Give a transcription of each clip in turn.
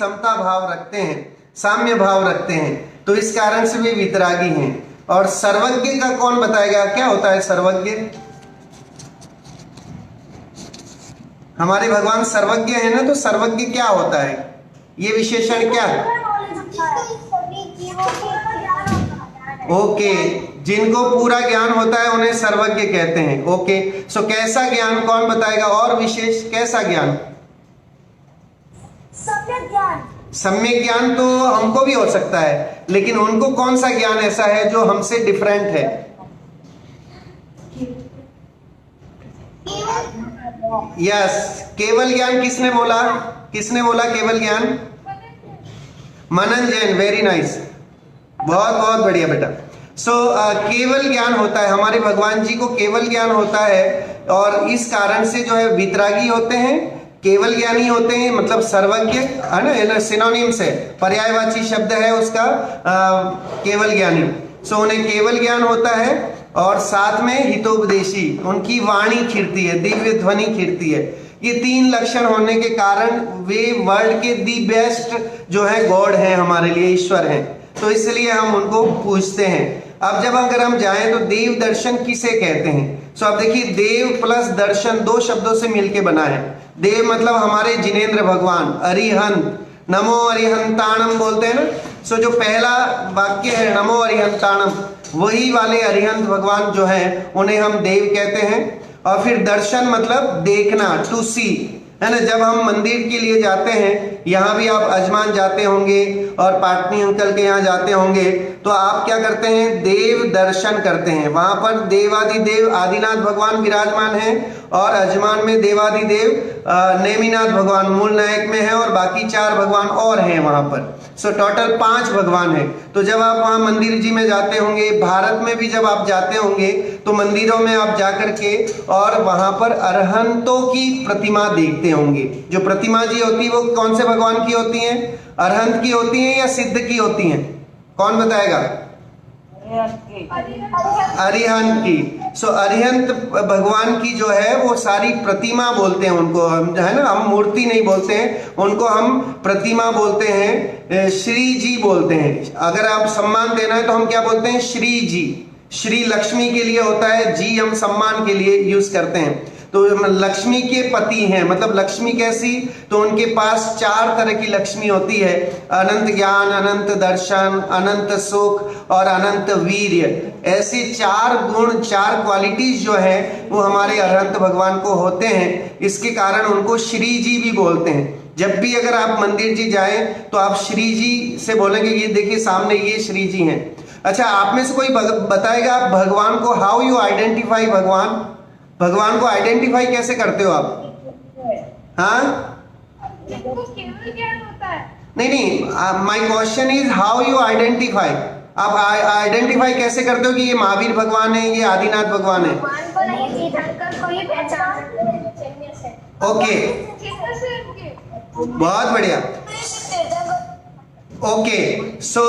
समता भाव रखते हैं, साम्य भाव रखते हैं, तो इस कारण से वे वितरागी हैं। और सर्वज्ञ का कौन बताएगा, क्या होता है सर्वज्ञ? हमारे भगवान सर्वज्ञ है ना, तो सर्वज्ञ क्या होता है, ये विशेषण क्या है? ओके, जिनको पूरा ज्ञान होता है उन्हें सर्वज्ञ कहते हैं। ओके, सो कैसा ज्ञान कौन बताएगा, और विशेष कैसा ज्ञान? सम्यक ज्ञान। सम्यक ज्ञान तो हमको भी हो सकता है, लेकिन उनको कौन सा ज्ञान ऐसा है जो हमसे डिफरेंट है? यस, केवल ज्ञान किसने बोला? किसने बोला केवल ज्ञान? मनन जैन, वेरी नाइस, बहुत बहुत बढ़िया बेटा। सो केवल ज्ञान होता है, हमारे भगवान जी को केवल ज्ञान होता है, और इस कारण से जो है वितरागी होते हैं, केवल ज्ञानी होते हैं, मतलब सर्वज्ञ है ना, सिनोनिम्स है, पर्यायवाची शब्द है उसका केवल ज्ञानी। सो उन्हें केवल ज्ञान होता है, और साथ में हितोपदेशी, उनकी वाणी खिरती है, दिव्य ध्वनि खिरती है। ये तीन लक्षण होने के कारण वे वर्ल्ड के दी बेस्ट जो है गॉड है, हमारे लिए ईश्वर हैं, तो इसलिए हम उनको पूजते हैं। अब जब अगर हम जाएं तो देव दर्शन किसे कहते हैं? सो अब देखिए, देव प्लस दर्शन दो शब्दों से मिलके बना है। देव मतलब हमारे जिनेंद्र भगवान, अरिहंत, नमो अरिहंताणम बोलते हैं ना। सो जो पहला वाक्य है नमो अरिहंताणम, वही वाले अरिहंत भगवान जो है उन्हें हम देव कहते हैं। और फिर दर्शन मतलब देखना, टू सी, है ना। जब हम मंदिर के लिए जाते हैं, यहाँ भी आप अजमान जाते होंगे और पाटनी अंकल के यहाँ जाते होंगे, तो आप क्या करते हैं? देव दर्शन करते हैं। वहां पर देवादिदेव आदिनाथ भगवान विराजमान हैं, और अजमान में देवादिदेव नेमिनाथ भगवान मूल नायक में है, और बाकी 4 भगवान और हैं वहां पर। सो टोटल 5 भगवान हैं। तो जब आप वहां मंदिर जी में जाते होंगे, भारत में भी जब आप जाते होंगे, तो मंदिरों में आप जाकर के और वहां पर अरहंतों की प्रतिमा देखते होंगे। जो प्रतिमा जी होती है वो कौन से भगवान की होती है? अरहंत की होती है या सिद्ध की होती है? कौन बताएगा? अरिहंत की। सो अरिहंत भगवान की जो है वो सारी प्रतिमा बोलते हैं उनको, हम है ना, हम मूर्ति नहीं बोलते हैं उनको, हम प्रतिमा बोलते हैं, श्री जी बोलते हैं। अगर आप सम्मान देना है तो हम क्या बोलते हैं? श्री जी। श्री लक्ष्मी के लिए होता है, जी हम सम्मान के लिए यूज करते हैं। तो लक्ष्मी के पति हैं, मतलब लक्ष्मी कैसी? तो उनके पास 4 तरह की लक्ष्मी होती है, अनंत ज्ञान, अनंत दर्शन, अनंत सुख और अनंत वीर्य। ऐसे 4 गुण, 4 क्वालिटीज जो है वो हमारे अरहंत भगवान को होते हैं। इसके कारण उनको श्री जी भी बोलते हैं। जब भी अगर आप मंदिर जी जाएं तो आप श्री जी से बोलेंगे, ये देखिए सामने ये श्री जी हैं। अच्छा, आप में से कोई बताएगा भगवान को, हाउ यू आइडेंटिफाई भगवान को आइडेंटिफाई कैसे करते हो आप? हाँ, केवल ज्ञान होता है। नहीं, my question is how you identify. आप आइडेंटिफाई कैसे करते हो कि ये महावीर भगवान है, ये आदिनाथ भगवान है? भगवान को नहीं, तीर्थंकर को ही पहचान सकते हैं। ओके, बहुत बढ़िया। ओके, सो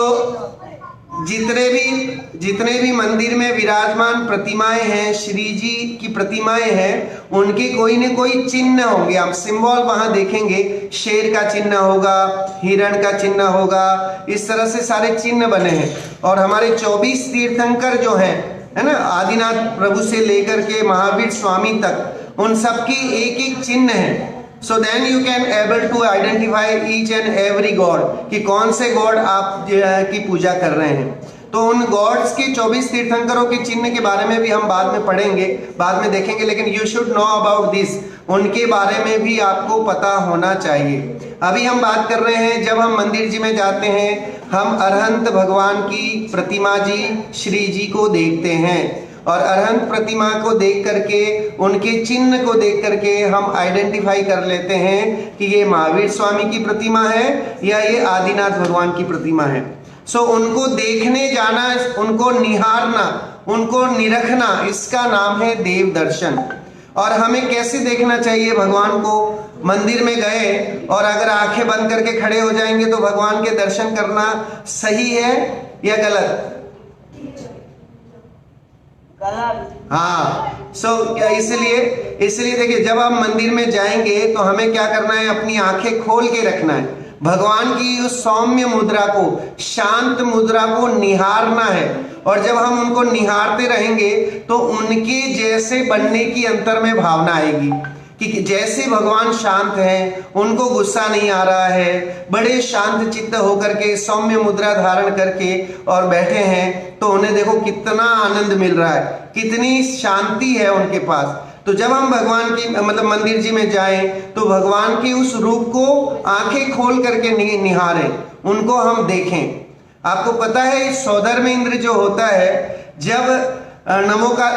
जितने भी मंदिर में विराजमान प्रतिमाएं हैं, श्री जी की प्रतिमाएं हैं, उनके कोई न कोई चिन्ह होंगे। आप सिंबल वहां देखेंगे, शेर का चिन्ह होगा, हिरण का चिन्ह होगा, इस तरह से सारे चिन्ह बने हैं। और हमारे 24 तीर्थंकर जो हैं, है ना, आदिनाथ प्रभु से लेकर के महावीर स्वामी तक, उन सब की एक एक चिन्ह है। So then you can able to identify each and every god कि कौन से गॉड आप की पूजा कर रहे हैं। तो उन गॉड्स के 24 तीर्थंकरों के चिन्ह के बारे में भी हम बाद में पढ़ेंगे, बाद में देखेंगे, लेकिन you should know about this, उनके बारे में भी आपको पता होना चाहिए। अभी हम बात कर रहे हैं, जब हम मंदिर जी में जाते हैं, हम अरहंत भगवान की प्रतिमा जी श्री जी को देखते हैं, और अरहंत प्रतिमा को देख करके, उनके चिन्ह को देख करके हम आइडेंटिफाई कर लेते हैं कि ये महावीर स्वामी की प्रतिमा है या ये आदिनाथ भगवान की प्रतिमा है। सो उनको देखने जाना, उनको निहारना, उनको निरखना, इसका नाम है देव दर्शन। और हमें कैसे देखना चाहिए भगवान को? मंदिर में गए और अगर आंखें बंद करके खड़े हो जाएंगे तो भगवान के दर्शन करना सही है या गलत? हाँ, इसलिए देखिए, जब हम मंदिर में जाएंगे तो हमें क्या करना है? अपनी आंखें खोल के रखना है। भगवान की उस सौम्य मुद्रा को, शांत मुद्रा को निहारना है। और जब हम उनको निहारते रहेंगे तो उनके जैसे बनने की अंतर में भावना आएगी कि जैसे भगवान शांत हैं, उनको गुस्सा नहीं आ रहा है, बड़े शांत चित्त होकर के सौम्य मुद्रा धारण करके और बैठे हैं, तो उन्हें देखो कितना आनंद मिल रहा है, कितनी शांति है उनके पास। तो जब हम भगवान की मतलब मंदिर जी में जाएं तो भगवान के उस रूप को आंखें खोल करके निहारें, उनको हम देखें। आपको पता है सौधर्म इंद्र जो होता है, जब नमो का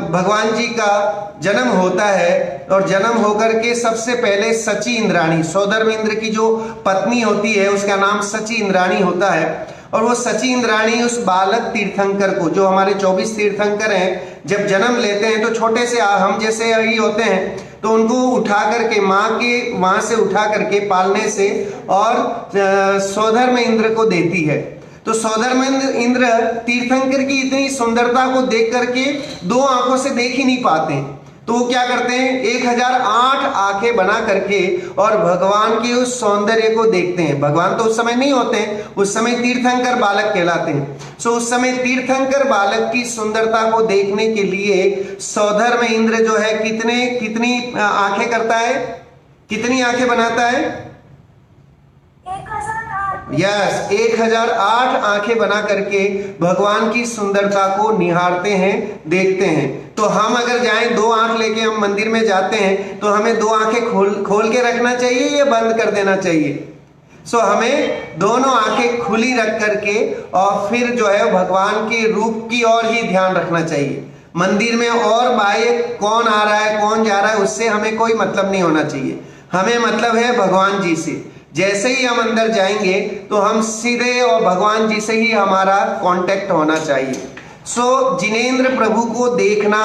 भगवान जी का जन्म होता है और जन्म होकर के सबसे पहले सची इंद्राणी, सौधर्म इंद्र की जो पत्नी होती है उसका नाम सची इंद्राणी होता है। और वो सची इंद्राणी उस बालक तीर्थंकर को, जो हमारे 24 तीर्थंकर हैं, जब जन्म लेते हैं तो छोटे से हम जैसे ही होते हैं, तो उनको उठा करके माँ के वहां से उठा करके पालने से और सौधर्म इंद्र को देती है। तो सौधर्म इंद्र तीर्थंकर की इतनी सुंदरता को देख करके दो आंखों से देख ही नहीं पाते, तो वो क्या करते हैं 1008 आंखें बना करके और भगवान के उस सौंदर्य को देखते हैं। भगवान तो उस समय नहीं होते हैं, उस समय तीर्थंकर बालक कहलाते हैं। सो उस समय तीर्थंकर बालक की सुंदरता को देखने के लिए सौधर्म इंद्र जो है कितनी आंखें करता है, कितनी आंखें बनाता है? 1008। यस, 1008 आंखें बना करके भगवान की सुंदरता को निहारते हैं, देखते हैं। तो हम अगर जाएं, दो आंख लेके हम मंदिर में जाते हैं, तो हमें दो आंखें खोल के रखना चाहिए या बंद कर देना चाहिए? सो हमें दोनों आंखें खुली रख करके और फिर जो है भगवान के रूप की ओर ही ध्यान रखना चाहिए। मंदिर में और बाह्य कौन आ रहा है, कौन जा रहा है, उससे हमें कोई मतलब नहीं होना चाहिए। हमें मतलब है भगवान जी से। जैसे ही हम अंदर जाएंगे तो हम सीधे और भगवान जी से ही हमारा कांटेक्ट होना चाहिए। सो जिनेंद्र प्रभु को देखना,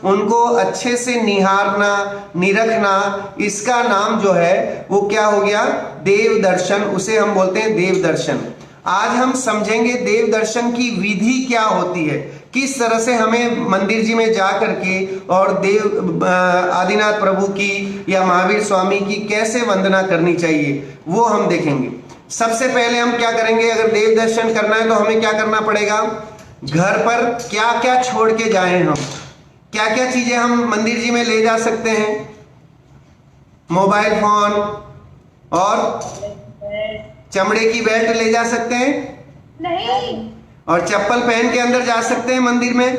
उनको अच्छे से निहारना, निरखना, इसका नाम जो है वो क्या हो गया? देव दर्शन। उसे हम बोलते हैं देव दर्शन। आज हम समझेंगे देव दर्शन की विधि क्या होती है, किस तरह से हमें मंदिर जी में जा करके और देव आदिनाथ प्रभु की या महावीर स्वामी की कैसे वंदना करनी चाहिए, वो हम देखेंगे। सबसे पहले हम क्या करेंगे, अगर देव दर्शन करना है तो हमें क्या करना पड़ेगा? घर पर क्या क्या छोड़ के जाएं, हम क्या क्या चीजें हम मंदिर जी में ले जा सकते हैं? मोबाइल फोन और चमड़े की बेल्ट ले जा सकते हैं? नहीं। और चप्पल पहन के अंदर जा सकते हैं मंदिर में?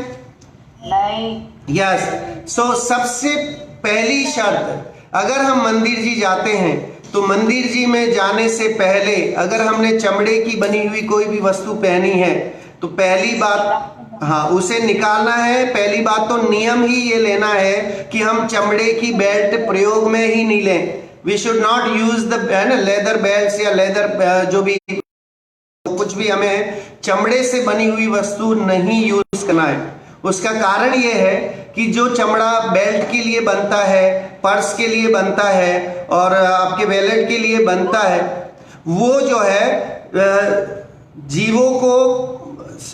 नहीं। यस। सो सबसे पहली शर्त, अगर हम मंदिर जी जाते हैं तो मंदिर जी में जाने से पहले अगर हमने चमड़े की बनी हुई कोई भी वस्तु पहनी है तो पहली बात, हाँ, उसे निकालना है। पहली बात तो नियम ही ये लेना है कि हम चमड़े की बेल्ट प्रयोग में ही नहीं लें। We should not use the leather belt या लेदर जो भी कुछ भी, हमें चमड़े से बनी हुई वस्तु नहीं यूज करना है। उसका कारण ये है कि जो चमड़ा बेल्ट के लिए बनता है, पर्स के लिए बनता है और आपके वैलेट के लिए बनता है, वो जो है जीवों को,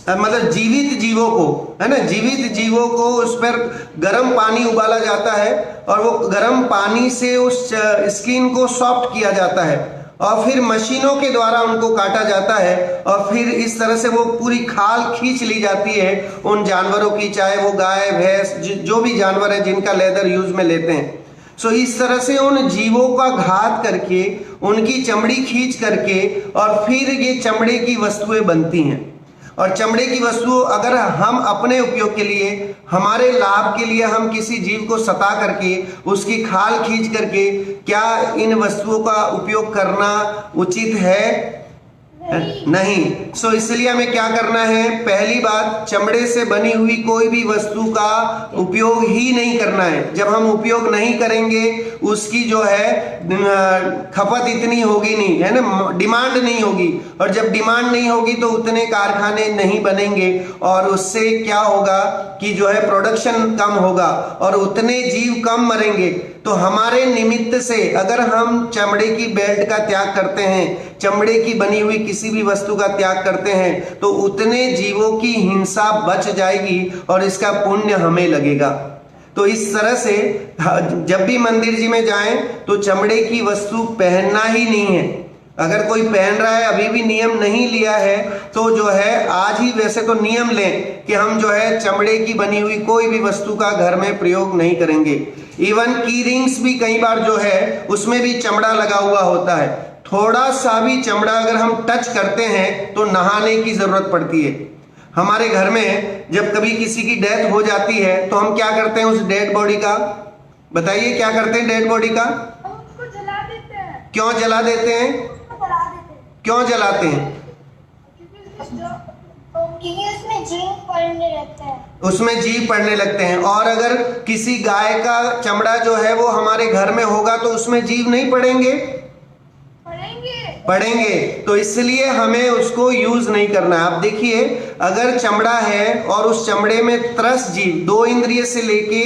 मतलब जीवित जीवों को, है ना, जीवित जीवों को उस पर गर्म पानी उबाला जाता है और वो गर्म पानी से उस स्किन को सॉफ्ट किया जाता है और फिर मशीनों के द्वारा उनको काटा जाता है और फिर इस तरह से वो पूरी खाल खींच ली जाती है उन जानवरों की, चाहे वो गाय भैंस जो भी जानवर है जिनका लेदर यूज में लेते हैं। सो इस तरह से उन जीवों का घात करके उनकी चमड़ी खींच करके और फिर ये चमड़े की वस्तुएं बनती हैं। और चमड़े की वस्तु अगर हम अपने उपयोग के लिए, हमारे लाभ के लिए हम किसी जीव को सता करके उसकी खाल खींच करके, क्या इन वस्तुओं का उपयोग करना उचित है? नहीं। सो इसलिए हमें क्या करना है? पहली बात, चमड़े से बनी हुई कोई भी वस्तु का उपयोग ही नहीं करना है। जब हम उपयोग नहीं करेंगे उसकी जो है खपत इतनी होगी नहीं, है ना, डिमांड नहीं होगी, और जब डिमांड नहीं होगी तो उतने कारखाने नहीं बनेंगे और उससे क्या होगा कि जो है प्रोडक्शन कम होगा और उतने जीव कम मरेंगे। तो हमारे निमित्त से अगर हम चमड़े की बेल्ट का त्याग करते हैं, चमड़े की बनी हुई किसी भी वस्तु का त्याग करते हैं, तो उतने जीवों की हिंसा बच जाएगी और इसका पुण्य हमें लगेगा। तो इस तरह से जब भी मंदिर जी में जाएं तो चमड़े की वस्तु पहनना ही नहीं है। अगर कोई पहन रहा है अभी भी नियम नहीं लिया है तो जो है आज ही वैसे तो नियम लें कि हम जो है चमड़े की बनी हुई कोई भी वस्तु का घर में प्रयोग नहीं करेंगे। इवन की रिंग्स भी कई बार जो है उसमें भी चमड़ा लगा हुआ होता है। थोड़ा सा भी चमड़ा अगर हम टच करते हैं तो नहाने की जरूरत पड़ती है। हमारे घर में जब कभी किसी की डेथ हो जाती है तो हम क्या करते हैं उस डेड बॉडी का, बताइए क्या करते हैं डेड बॉडी का? हम उसको जला देते हैं। क्यों जला देते हैं? जला देते हैं क्यों जलाते हैं? क्योंकि उसमें जीव पड़ने लगता है। उसमें जीव पड़ने लगते हैं। और अगर किसी गाय का चमड़ा जो है वो हमारे घर में होगा तो उसमें जीव नहीं पड़ेंगे? पड़ेंगे। तो इसलिए हमें उसको यूज नहीं करना है। आप देखिए अगर चमड़ा है और उस चमड़े में त्रस जीव, 2 इंद्रिय से लेके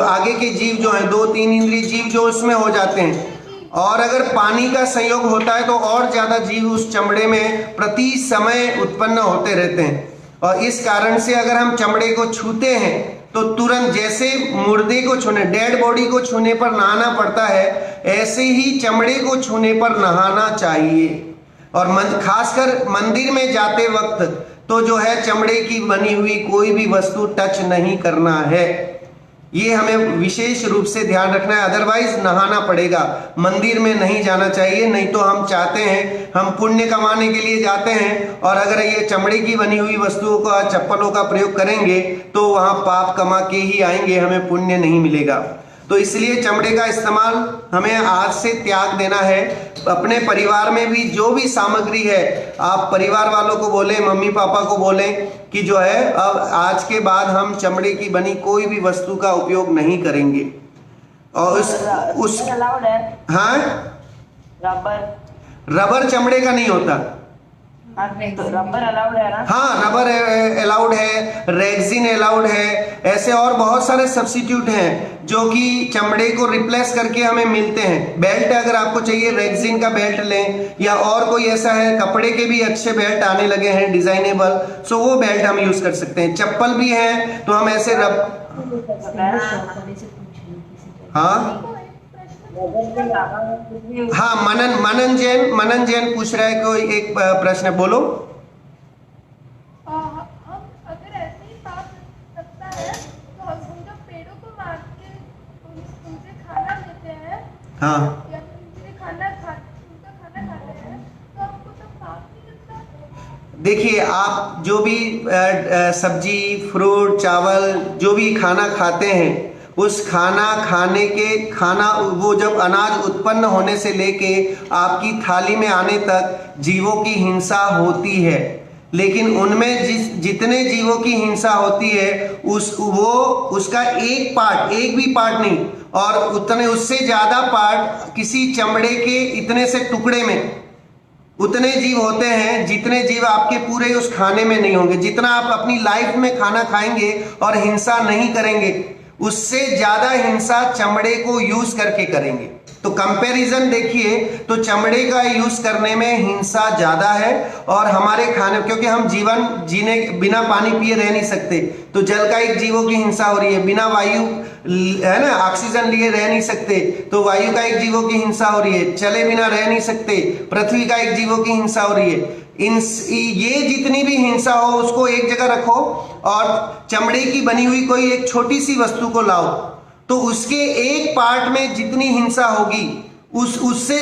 आगे के जीव जो हैं 2-3 इंद्रिय जीव जो उसमें हो जाते हैं, और अगर पानी का संयोग होता है तो और ज्यादा जीव उस चमड़े में प्रति समय उत्पन्न होते रहते हैं। और इस कारण से अगर हम चमड़े को छूते हैं तो तुरंत, जैसे मुर्दे को छूने, डेड बॉडी को छूने पर नहाना पड़ता है, ऐसे ही चमड़े को छूने पर नहाना चाहिए। और खासकर मंदिर में जाते वक्त तो जो है चमड़े की बनी हुई कोई भी वस्तु टच नहीं करना है। ये हमें विशेष रूप से ध्यान रखना है, अदरवाइज नहाना पड़ेगा। मंदिर में नहीं जाना चाहिए। नहीं तो हम चाहते हैं, हम पुण्य कमाने के लिए जाते हैं और अगर ये चमड़े की बनी हुई वस्तुओं का, चप्पलों का प्रयोग करेंगे तो वहां पाप कमा के ही आएंगे, हमें पुण्य नहीं मिलेगा। तो इसलिए चमड़े का इस्तेमाल हमें आज से त्याग देना है। अपने परिवार में भी जो भी सामग्री है, आप परिवार वालों को बोलें, मम्मी पापा को बोलें कि जो है अब आज के बाद हम चमड़े की बनी कोई भी वस्तु का उपयोग नहीं करेंगे। और उस अलाउड है? हाँ, रबर चमड़े का नहीं होता। तो रबर अलाउड है ना? हाँ, रबर अलाउड है, रेक्सिन अलाउड है, ऐसे और बहुत सारे सब्स्टिट्यूट हैं जो कि चमड़े को रिप्लेस करके हमें मिलते हैं। बेल्ट अगर आपको चाहिए रेक्सिन का बेल्ट लें, या और कोई ऐसा है, कपड़े के भी अच्छे बेल्ट आने लगे हैं डिजाइनेबल, सो वो बेल्ट हम यूज कर सकते हैं। चप्पल भी है तो हम ऐसे हाँ हाँ, मनन जैन पूछ रहा है कोई एक प्रश्न, बोलो। हम अगर ऐसे ही साफ सकता है तो हम उनका पेड़ों को मार के उनसे खाना लेते हैं, हाँ, या उनसे उनका खाना खाते हैं तो हमको सब साफ नहीं लगता। देखिए आप जो भी सब्जी, फ्रूट, चावल जो भी खाना खाते हैं, उस खाना खाने के वो जब अनाज उत्पन्न होने से लेके आपकी थाली में आने तक जीवों की हिंसा होती है। लेकिन उनमें जितने जीवों की हिंसा होती है उसका एक भी पार्ट नहीं, और उतने उससे ज्यादा पार्ट किसी चमड़े के इतने से टुकड़े में उतने जीव होते हैं जितने जीव आपके पूरे उस खाने में नहीं होंगे। जितना आप अपनी लाइफ में खाना खाएंगे और हिंसा नहीं करेंगे, उससे ज्यादा हिंसा चमड़े को यूज करके करेंगे। तो कंपैरिजन देखिए तो चमड़े का यूज करने में हिंसा ज्यादा है। और हमारे खाने, क्योंकि हम जीवन जीने बिना पानी पिए रह नहीं सकते, तो जल का एक जीवों की हिंसा हो रही है। बिना वायु है ना, ऑक्सीजन लिए रह नहीं सकते, तो वायु का एक जीवों की हिंसा हो रही है। चले बिना रह नहीं सकते, पृथ्वी का एक जीवों की हिंसा हो रही है। ये जितनी भी हिंसा हो उसको एक जगह रखो और चमड़े की बनी हुई कोई एक छोटी सी वस्तु को लाओ, तो उसके एक पार्ट में जितनी हिंसा होगी उससे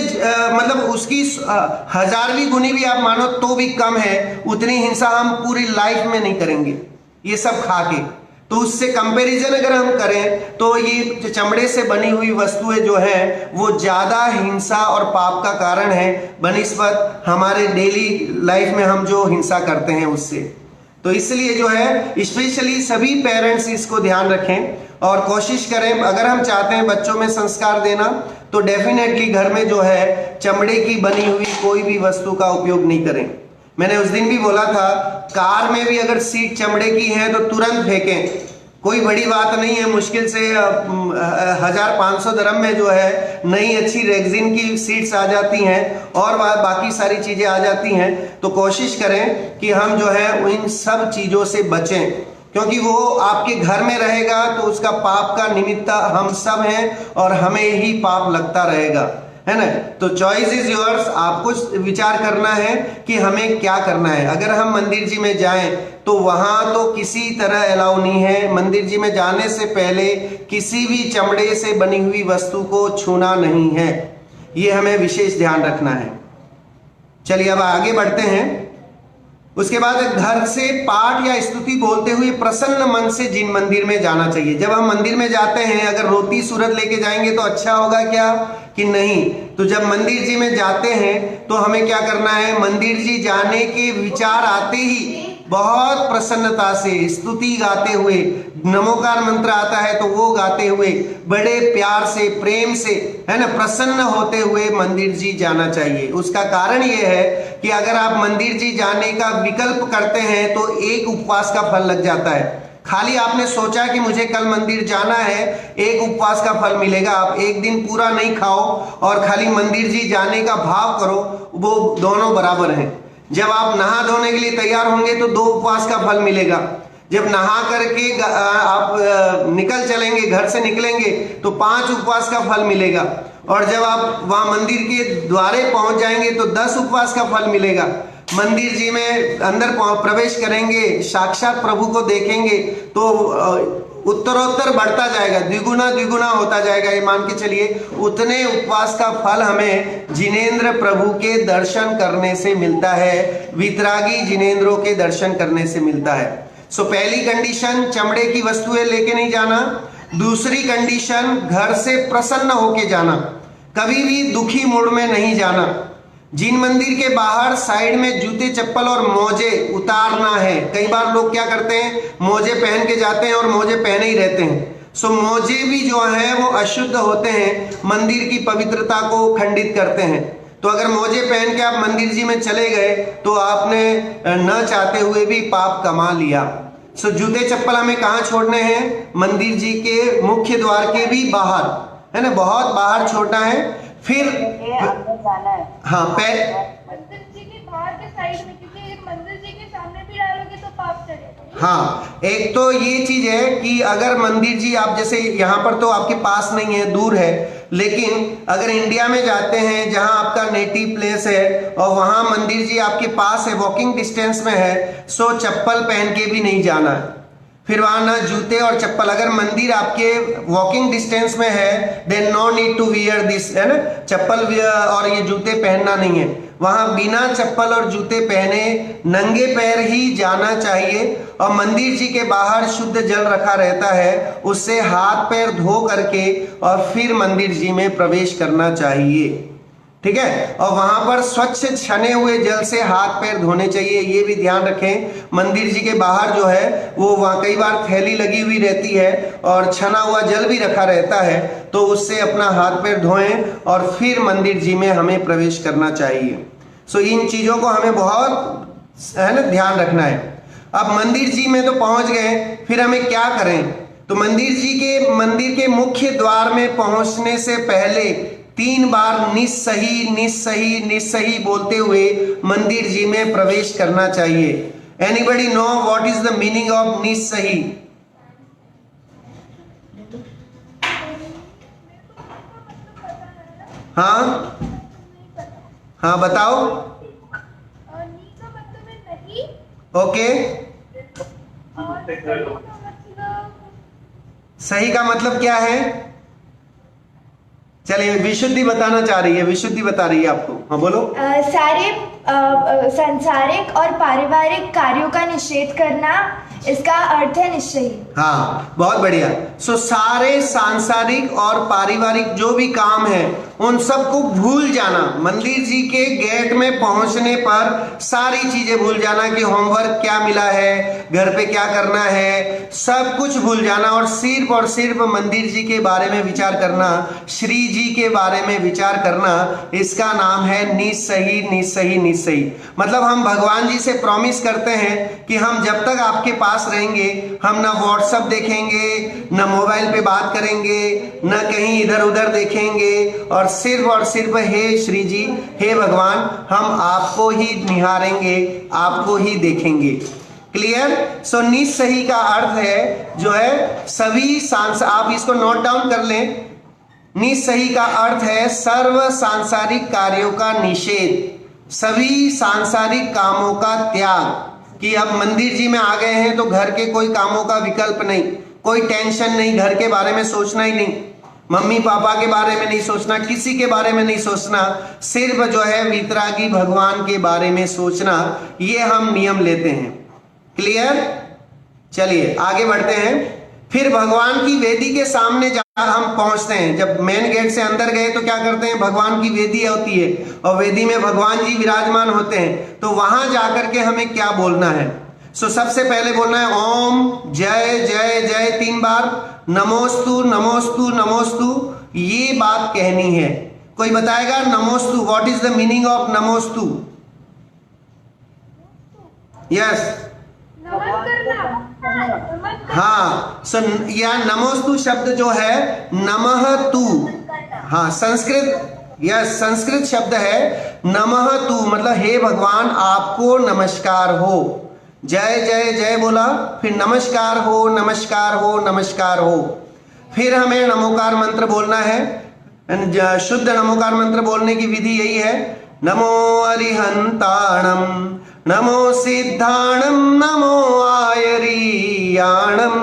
मतलब उसकी 1000वीं गुनी भी आप मानो तो भी कम है, उतनी हिंसा हम पूरी लाइफ में नहीं करेंगे ये सब खा के। तो उससे कंपैरिजन अगर हम करें तो ये चमड़े से बनी हुई वस्तुएं जो हैं वो ज्यादा हिंसा और पाप का कारण है बनिस्बत हमारे डेली लाइफ में हम जो हिंसा करते हैं उससे। तो इसलिए जो है स्पेशली सभी पेरेंट्स इसको ध्यान रखें और कोशिश करें, अगर हम चाहते हैं बच्चों में संस्कार देना तो डेफिनेटली घर में जो है चमड़े की बनी हुई कोई भी वस्तु का उपयोग नहीं करें। मैंने उस दिन भी बोला था, कार में भी अगर सीट चमड़े की है तो तुरंत फेंकें, कोई बड़ी बात नहीं है। मुश्किल से 1500 दिरहम में जो है नई अच्छी रेक्सिन की सीट्स आ जाती हैं और बाकी सारी चीजें आ जाती हैं। तो कोशिश करें कि हम जो है इन सब चीजों से बचें, क्योंकि वो आपके घर में रहेगा तो उसका पाप का निमित्त हम सब हैं और हमें ही पाप लगता रहेगा। है ना। तो चॉइस इज योर्स, आपको विचार करना है कि हमें क्या करना है। अगर हम मंदिर जी में जाएं तो वहां तो किसी तरह अलाउ नहीं है, मंदिर जी में जाने से पहले किसी भी चमड़े से बनी हुई वस्तु को छूना नहीं है, ये हमें विशेष ध्यान रखना है। चलिए अब आगे बढ़ते हैं। उसके बाद घर से पाठ या स्तुति बोलते हुए प्रसन्न मन से जिन मंदिर में जाना चाहिए। जब हम मंदिर में जाते हैं, अगर रोटी सूरत लेके जाएंगे तो अच्छा होगा क्या कि नहीं? तो जब मंदिर जी में जाते हैं तो हमें क्या करना है, मंदिर जी जाने के विचार आते ही बहुत प्रसन्नता से स्तुति गाते हुए, नमोकार मंत्र आता है तो वो गाते हुए, बड़े प्यार से, प्रेम से, है ना, प्रसन्न होते हुए मंदिर जी जाना चाहिए। उसका कारण ये है कि अगर आप मंदिर जी जाने का विकल्प करते हैं तो एक उपवास का फल लग जाता है। खाली आपने सोचा कि मुझे कल मंदिर जाना है, एक उपवास का फल मिलेगा। आप एक दिन पूरा नहीं खाओ और खाली मंदिर जी जाने का भाव करो, वो दोनों बराबर हैं। जब आप नहा धोने के लिए तैयार होंगे तो 2 उपवास का फल मिलेगा। जब नहा करके आप निकल चलेंगे, घर से निकलेंगे तो 5 उपवास का फल मिलेगा। और जब आप वहां मंदिर के द्वारे पहुंच जाएंगे तो 10 उपवास का फल मिलेगा। मंदिर जी में अंदर प्रवेश करेंगे, साक्षात प्रभु को देखेंगे तो उत्तरोत्तर बढ़ता जाएगा, द्विगुना द्विगुना होता जाएगा। ये मान के चलिए उतने उपवास का फल हमें जिनेंद्र प्रभु के दर्शन करने से मिलता है, वितरागी जिनेंद्रों के दर्शन करने से मिलता है। सो पहली कंडीशन, चमड़े की वस्तुएं लेके नहीं जाना। दूसरी कंडीशन, घर से प्रसन्न होके जाना, कभी भी दुखी मूड में नहीं जाना। जिन मंदिर के बाहर साइड में जूते चप्पल और मोजे उतारना है। कई बार लोग क्या करते हैं, मोजे पहन के जाते हैं और मोजे पहने ही रहते हैं। सो मोजे भी जो है वो अशुद्ध होते हैं, मंदिर की पवित्रता को खंडित करते हैं। तो अगर मोजे पहन के आप मंदिर जी में चले गए तो आपने न चाहते हुए भी पाप कमा लिया। सो जूते चप्पल हमें कहाँ छोड़ने हैं? मंदिर जी के मुख्य द्वार के भी बाहर, है ना, बहुत बाहर छोड़ना है। फिर अंदर जाना है। हाँ, मंदिर जी के बाहर के साइड में, क्योंकि मंदिर जी के सामने भी डालोगे तो पाप चढ़ेगा। हाँ, एक तो ये चीज है कि अगर मंदिर जी आप जैसे यहाँ पर तो आपके पास नहीं है, दूर है, लेकिन अगर इंडिया में जाते हैं जहां आपका नेटिव प्लेस है और वहां मंदिर जी आपके पास है, वॉकिंग डिस्टेंस में है, सो चप्पल पहन के भी नहीं जाना है। फिर वहां ना जूते और चप्पल, अगर मंदिर आपके वॉकिंग डिस्टेंस में है then no need to wear this, है ना, चप्पल और ये जूते पहनना नहीं है। वहां बिना चप्पल और जूते पहने नंगे पैर ही जाना चाहिए। और मंदिर जी के बाहर शुद्ध जल रखा रहता है, उससे हाथ पैर धो करके और फिर मंदिर जी में प्रवेश करना चाहिए। ठीक है, और वहां पर स्वच्छ छने हुए जल से हाथ पैर धोने चाहिए, ये भी ध्यान रखें। मंदिर जी के बाहर जो है वो वहां कई बार थैली लगी हुई रहती है और छना हुआ जल भी रखा रहता है, तो उससे अपना हाथ पैर धोएं और फिर मंदिर जी में हमें प्रवेश करना चाहिए। सो इन चीजों को हमें बहुत, है ना, ध्यान रखना है। अब मंदिर जी में तो पहुंच गए, फिर हमें क्या करें? तो मंदिर के मुख्य द्वार में पहुंचने से पहले 3 बार निस्सही निस्सही निस्सही बोलते हुए मंदिर जी में प्रवेश करना चाहिए। Anybody know what is the meaning of निस्सही? हाँ हाँ, बताओ। नी का मतलब है नहीं, ओके, और सही का मतलब सही का मतलब क्या है? चलिए, विशुद्धि बताना चाह रही है, विशुद्धि बता रही है आपको। हाँ बोलो। सारे सांसारिक और पारिवारिक कार्यों का निषेध करना, इसका अर्थ है निश्चयी। हाँ, बहुत बढ़िया। सो सारे सांसारिक और पारिवारिक जो भी काम है उन सबको भूल जाना। मंदिर जी के गेट में पहुंचने पर सारी चीजें भूल जाना कि होमवर्क क्या मिला है, घर पे क्या करना है, सब कुछ भूल जाना और सिर्फ मंदिर जी के बारे में विचार करना, श्री जी के बारे में विचार करना। इसका नाम है निस्सही निस्सही निस्सही। मतलब हम भगवान जी से प्रॉमिस करते हैं कि हम जब तक आपके पास रहेंगे हम ना व्हाट्सएप देखेंगे, ना मोबाइल पे बात करेंगे, ना कहीं इधर उधर देखेंगे, और सिर्फ हे श्री जी, हे भगवान, हम आपको ही निहारेंगे, आपको ही देखेंगे। क्लियर? सो निस्सही का अर्थ है जो है सभी सांस, आप इसको नोट डाउन कर लें। निस्सही का अर्थ है सर्व सांसारिक कार्यों का निषेध, सभी सांसारिक कामों का त्याग। कि अब मंदिर जी में आ गए हैं तो घर के कोई कामों का विकल्प नहीं, कोई टेंशन नहीं, घर के बारे में सोचना ही नहीं, मम्मी पापा के बारे में नहीं सोचना, किसी के बारे में नहीं सोचना, सिर्फ जो है वितरागी भगवान के बारे में सोचना। ये हम नियम लेते हैं। क्लियर? चलिए आगे बढ़ते हैं। फिर भगवान की वेदी के सामने हम पहुंचते हैं। जब मेन गेट से अंदर गए तो क्या करते हैं, भगवान की वेदी होती है और वेदी में भगवान जी विराजमान होते हैं। तो वहां जाकर के हमें क्या बोलना है? सबसे पहले बोलना है ओम जय जय जय 3 बार, नमोस्तु नमोस्तु नमोस्तु, ये बात कहनी है। कोई बताएगा नमोस्तु, what is the meaning of नमोस्तु? यस, नमन करना। हाँ, या नमोस्तु शब्द जो है नमः तु, हाँ संस्कृत, यस संस्कृत शब्द है नमः तु, मतलब हे भगवान आपको नमस्कार हो। जय जय जय बोला, फिर नमस्कार हो नमस्कार हो नमस्कार हो। फिर हमें नमोकार मंत्र बोलना है। शुद्ध नमोकार मंत्र बोलने की विधि यही है, नमो अरिहंताणम, नमो सिद्धाणम, नमो आयरीयाणम,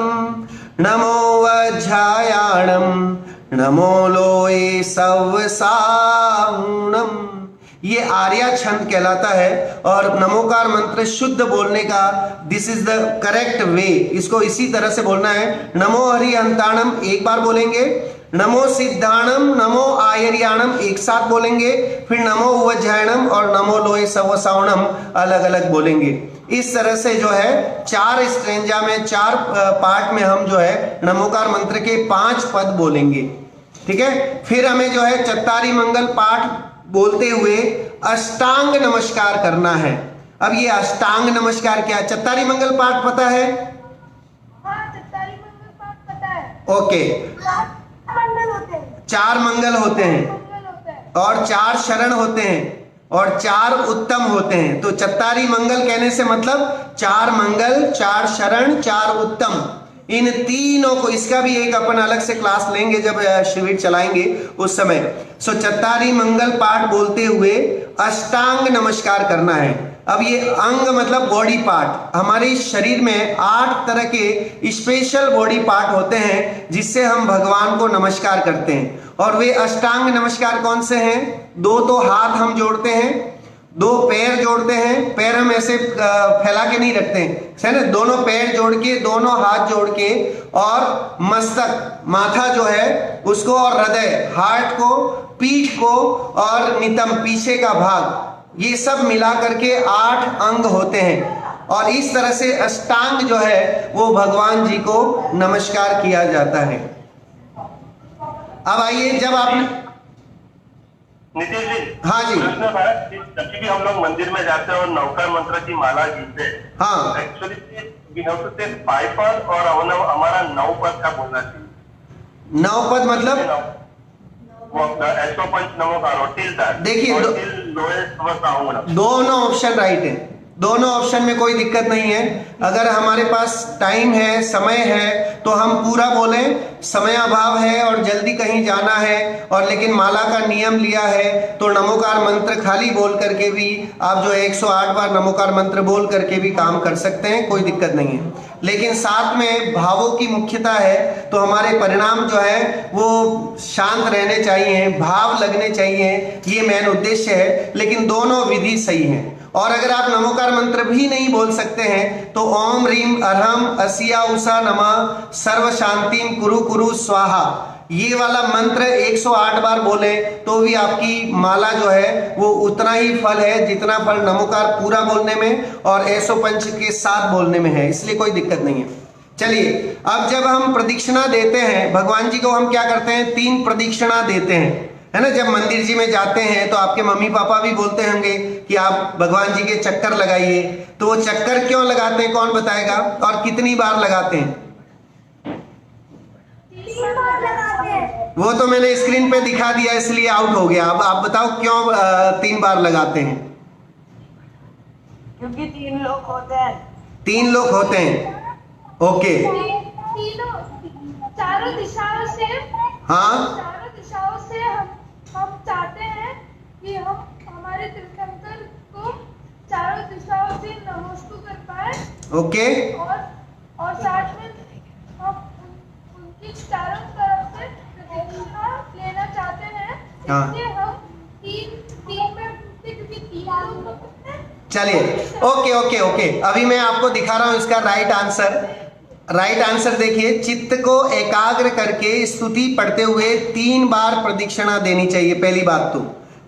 नमो वज्रायाणम, नमो लोए सवसाउणम। ये आर्या छंद कहलाता है और नमोकार मंत्र शुद्ध बोलने का this is the correct way. इसको इसी तरह से बोलना है, नमो हरिहंताणम एक बार बोलेंगे, नमो सिद्धाणम, नमो आयर्याणम एक साथ बोलेंगे, फिर नमो वज्रायणम और नमो लोए सवसावणम अलग अलग बोलेंगे। इस तरह से जो है 4 स्ट्रेंजा में 4 पार्ट में हम जो है नमोकार मंत्र के 5 पद बोलेंगे। ठीक है, फिर हमें जो है चत्तारी मंगल पाठ बोलते हुए अष्टांग नमस्कार करना है। अब ये अष्टांग नमस्कार क्या है? चत्तारी मंगल पाठ पता है? हाँ, चत्तारी मंगल पाठ पता है। ओके, 4 मंगल होते हैं। 4 मंगल होते हैं मंगल होता है और 4 शरण होते हैं और 4 उत्तम होते हैं। तो चत्तारी मंगल कहने से मतलब 4 मंगल, 4 शरण, 4 उत्तम, इन तीनों को, इसका भी एक अपन अलग से क्लास लेंगे जब शिविर चलाएंगे उस समय। चत्तारी मंगल पाठ बोलते हुए अष्टांग नमस्कार करना है। अब ये अंग मतलब बॉडी पार्ट, हमारे शरीर में 8 तरह के स्पेशल बॉडी पार्ट होते हैं जिससे हम भगवान को नमस्कार करते हैं। और वे अष्टांग नमस्कार कौन से हैं? 2 तो हाथ हम जोड़ते हैं, 2 पैर जोड़ते हैं, पैर हम ऐसे फैला के नहीं रखते हैं, है ना, दोनों पैर जोड़ के, दोनों हाथ जोड़ के, और मस्तक माथा जो है उसको, और हृदय हार्ट को, पीठ को, और नितंब पीछे का भाग, ये सब मिला करके 8 अंग होते हैं। और इस तरह से अष्टांग जो है वो भगवान जी को नमस्कार किया जाता है। अब आइए, जब आपने, नीतीश जी, हाँ जी, प्रश्न है कि जब भी हम लोग मंदिर में जाते हैं और नवकार मंत्र की माला गिनते हैं, हाँ, actually we have to take 5 पद और हमारा 9 पद का बोलना चाहिए। 9 पद मतलब ऐसो पंच नमोकार और टिल दैट, देखिए, और टिल लोए समझता दोनों ऑप्शन राइट है, दोनों ऑप्शन में कोई दिक्कत नहीं है। अगर हमारे पास टाइम है, समय है, तो हम पूरा बोलें, समय अभाव है और जल्दी कहीं जाना है और लेकिन माला का नियम लिया है तो नमोकार मंत्र खाली बोल करके भी आप जो 108 बार नमोकार मंत्र बोल करके भी काम कर सकते हैं, कोई दिक्कत नहीं है। लेकिन साथ में भावों की मुख्यता है तो हमारे परिणाम जो है वो शांत रहने चाहिए, भाव लगने चाहिए, ये मेन उद्देश्य है। लेकिन दोनों विधि सही है। और अगर आप नमोकार मंत्र भी नहीं बोल सकते हैं तो ओम रीम अरहम असिया उषा नमः सर्व शांतिम कुरु कुरु स्वाहा, ये वाला मंत्र 108 बार बोले तो भी आपकी माला जो है वो उतना ही फल है जितना फल नमोकार पूरा बोलने में और 105 के साथ बोलने में है, इसलिए कोई दिक्कत नहीं है। चलिए, अब जब हम प्रदक्षिणा देते हैं भगवान जी को, हम क्या करते हैं? 3 प्रदक्षिणा देते हैं, है ना। जब मंदिर जी में जाते हैं तो आपके मम्मी पापा भी बोलते होंगे कि आप भगवान जी के चक्कर लगाइए, तो वो चक्कर क्यों लगाते हैं, कौन बताएगा? और कितनी बार लगाते हैं? 3 बार लगाते हैं। वो तो मैंने स्क्रीन पे दिखा दिया इसलिए आउट हो गया। अब आप बताओ क्यों 3 बार लगाते हैं? क्योंकि 3 लोग होते हैं। 3 लोग होते हैं, ओके, तीनों चारों दिशाओं से, हाँ, चारों दिशाओं से नमस्तु कर पाए ओके और साथ में हम उनकी चारों तरफ से प्रतिक्रिया लेना चाहते हैं। हाँ। इसलिए हम तीन में क्योंकि तीन लोग हैं। चलिए ओके ओके ओके, अभी मैं आपको दिखा रहा हूं इसका राइट आंसर। राइट आंसर देखिए, चित्त को एकाग्र करके स्तुति पढ़ते हुए 3 बार प्रदक्षिणा देनी चाहिए, पहली बात तो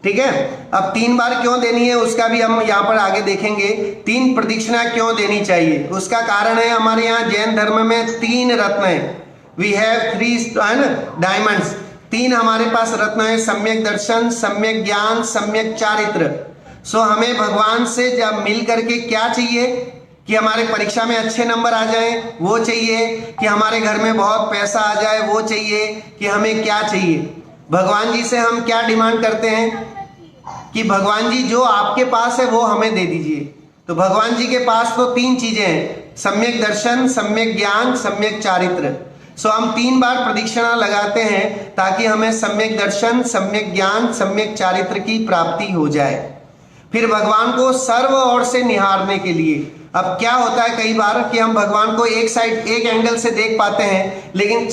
ठीक है। अब 3 बार क्यों देनी है उसका भी हम यहाँ पर आगे देखेंगे। 3 प्रदक्षिणा क्यों देनी चाहिए उसका कारण है, हमारे यहाँ जैन धर्म में 3 रत्न है। वी हैव 3 डायमंड्स, 3 हमारे पास रत्न है, सम्यक दर्शन, सम्यक ज्ञान, सम्यक चारित्र। सो हमें भगवान से जब मिल करके क्या चाहिए कि हमारे परीक्षा में अच्छे नंबर आ जाएं, वो चाहिए कि हमारे घर में बहुत पैसा आ जाए, वो चाहिए कि हमें क्या चाहिए। भगवान जी से हम क्या डिमांड करते हैं कि भगवान जी जो आपके पास है वो हमें दे दीजिए। तो भगवान जी के पास तो 3 चीजें हैं, सम्यक दर्शन, सम्यक ज्ञान, सम्यक चारित्र। सो हम 3 बार प्रदक्षिणा लगाते हैं ताकि हमें सम्यक दर्शन, सम्यक ज्ञान, सम्यक चारित्र की प्राप्ति हो जाए। फिर भगवान को सर्व ओर से निहारने के लिए, अब क्या होता है कई बार कि हम भगवान को एक साइड, एक एंगल से देख पाते हैं लेकिन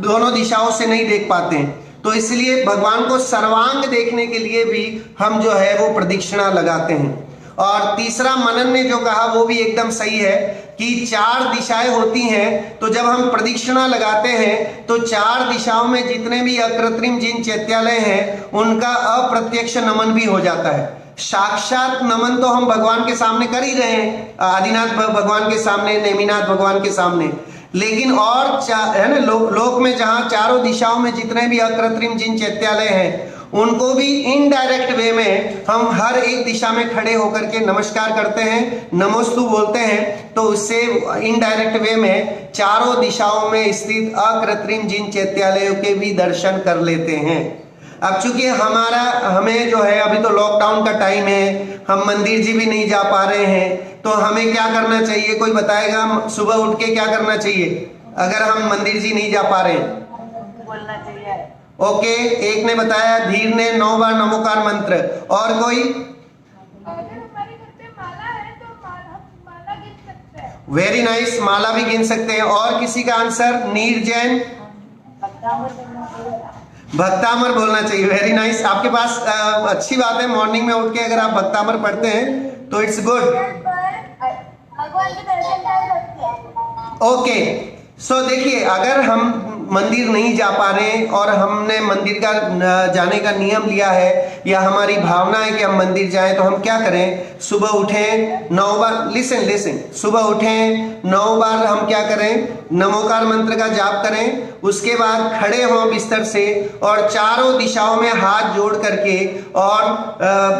दोनों दिशाओं से नहीं देख पाते हैं। तो इसलिए भगवान को सर्वांग देखने के लिए भी हम जो है वो प्रदक्षिणा लगाते हैं। और तीसरा मनन ने जो कहा वो भी एकदम सही है कि 4 दिशाएं होती हैं। तो जब हम प्रदक्षिणा लगाते हैं तो 4 दिशाओं में जितने भी अकृत्रिम जिन चैत्यालय हैं उनका अप्रत्यक्ष नमन भी हो जाता है। साक्षात नमन तो हम भगवान के सामने कर ही रहे हैं, आदिनाथ भगवान के सामने, नेमिनाथ भगवान के सामने, लेकिन और है ना लोक में जहां चारों दिशाओं में जितने भी अकृत्रिम जिन चैत्यालय हैं उनको भी इनडायरेक्ट वे में हम हर एक दिशा में खड़े होकर के नमस्कार करते हैं, नमोस्तु बोलते हैं। तो उससे इनडायरेक्ट वे में चारों दिशाओं में स्थित अकृत्रिम जिन चैत्यालयों के भी दर्शन कर लेते हैं। अब चूंकि हमें जो है अभी तो लॉकडाउन का टाइम है, हम मंदिर जी भी नहीं जा पा रहे हैं, तो हमें क्या करना चाहिए, कोई बताएगा? सुबह उठ के क्या करना चाहिए अगर हम मंदिर जी नहीं जा पा रहे हैं? बोलना चाहिए। ओके, एक ने बताया, धीर ने 9 बार नमोकार मंत्र। और कोई? अगर हमारे घर पे माला है तो माला गिन सकते हैं। वेरी नाइस, माला भी गिन सकते हैं। और किसी का आंसर? नीर जैन, भक्तामर बोलना चाहिए। वेरी नाइस, आपके पास अच्छी बात है, मॉर्निंग में उठ के अगर आप भक्तामर पढ़ते हैं तो इट्स गुड। भगवान के दर्शन कर सकते हैं। ओके, सो देखिए, अगर हम मंदिर नहीं जा पा रहे हैं और हमने मंदिर का जाने का नियम लिया है या हमारी भावना है कि हम मंदिर जाएं, तो हम क्या करें? सुबह उठें 9 बार, लिसन, सुबह उठें 9 बार हम क्या करें? नमोकार मंत्र का जाप करें। उसके बाद खड़े हों बिस्तर से और चारों दिशाओं में हाथ जोड़ करके और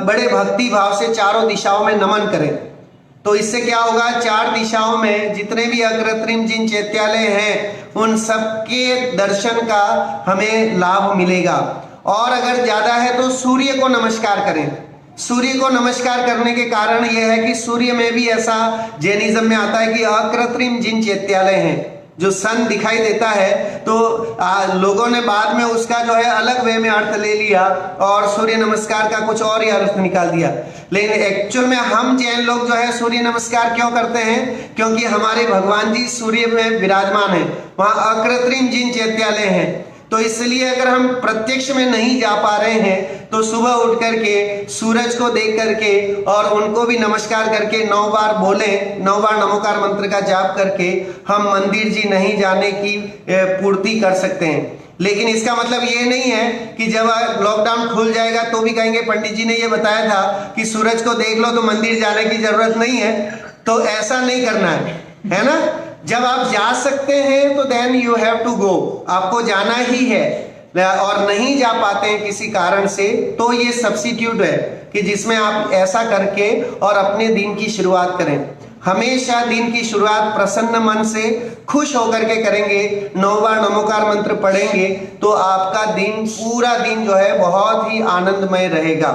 बड़े भक्ति भाव से चारों दिशाओं में नमन करें। तो इससे क्या होगा? 4 दिशाओं में जितने भी अकृत्रिम जिन चैत्यालय हैं उन सबके दर्शन का हमें लाभ मिलेगा। और अगर ज्यादा है तो सूर्य को नमस्कार करें। सूर्य को नमस्कार करने के कारण यह है कि सूर्य में भी ऐसा जैनिज्म में आता है कि अकृत्रिम जिन चैत्यालय हैं, जो सन दिखाई देता है, तो लोगों ने बाद में उसका जो है अलग वे में अर्थ ले लिया और सूर्य नमस्कार का कुछ और ही अर्थ निकाल दिया। लेकिन एक्चुअल में हम जैन लोग जो है सूर्य नमस्कार क्यों करते हैं? क्योंकि हमारे भगवान जी सूर्य में विराजमान है, वहां अकृत्रिम जिन चैत्यालय हैं। तो इसलिए अगर हम प्रत्यक्ष में नहीं जा पा रहे हैं तो सुबह उठ करके सूरज को देख करके और उनको भी नमस्कार करके 9 बार बोले, 9 बार नमोकार मंत्र का जाप करके हम मंदिर जी नहीं जाने की पूर्ति कर सकते हैं। लेकिन इसका मतलब ये नहीं है कि जब लॉकडाउन खुल जाएगा तो भी कहेंगे पंडित जी ने ये बताया था कि सूरज को देख लो तो मंदिर जाने की जरूरत नहीं है। तो ऐसा नहीं करना है ना? जब आप जा सकते हैं तो then you have to go, आपको जाना ही है। और नहीं जा पाते हैं किसी कारण से तो ये सब्स्टिट्यूट है कि जिसमें आप ऐसा करके और अपने दिन की शुरुआत करें। हमेशा दिन की शुरुआत प्रसन्न मन से खुश होकर के करेंगे, 9 बार नमोकार मंत्र पढ़ेंगे तो आपका दिन, पूरा दिन जो है बहुत ही आनंदमय रहेगा।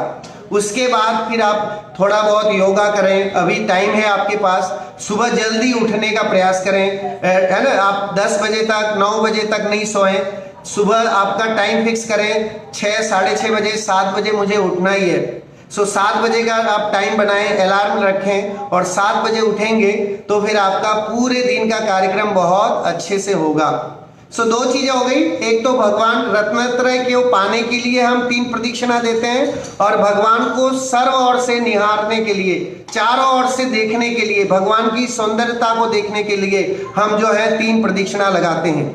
उसके बाद फिर आप थोड़ा बहुत योगा करें, अभी टाइम है आपके पास। सुबह जल्दी उठने का प्रयास करें, है ना? आप 10 बजे तक, 9 बजे तक नहीं सोएं। सुबह आपका टाइम फिक्स करें, 6, साढ़े 6 बजे, 7 बजे मुझे उठना ही है। सो 7 बजे का आप टाइम बनाएं, अलार्म रखें और 7 बजे उठेंगे तो फिर आपका पूरे दिन का कार्यक्रम बहुत अच्छे से होगा। सो 2 चीजें हो गई, एक तो भगवान रत्नत्रय को पाने के लिए हम 3 प्रदक्षिणा देते हैं और भगवान को सर्व ओर से निहारने के लिए, चारों ओर से देखने के लिए, भगवान की सौंदर्यता को देखने के लिए हम जो है 3 प्रदक्षिणा लगाते हैं।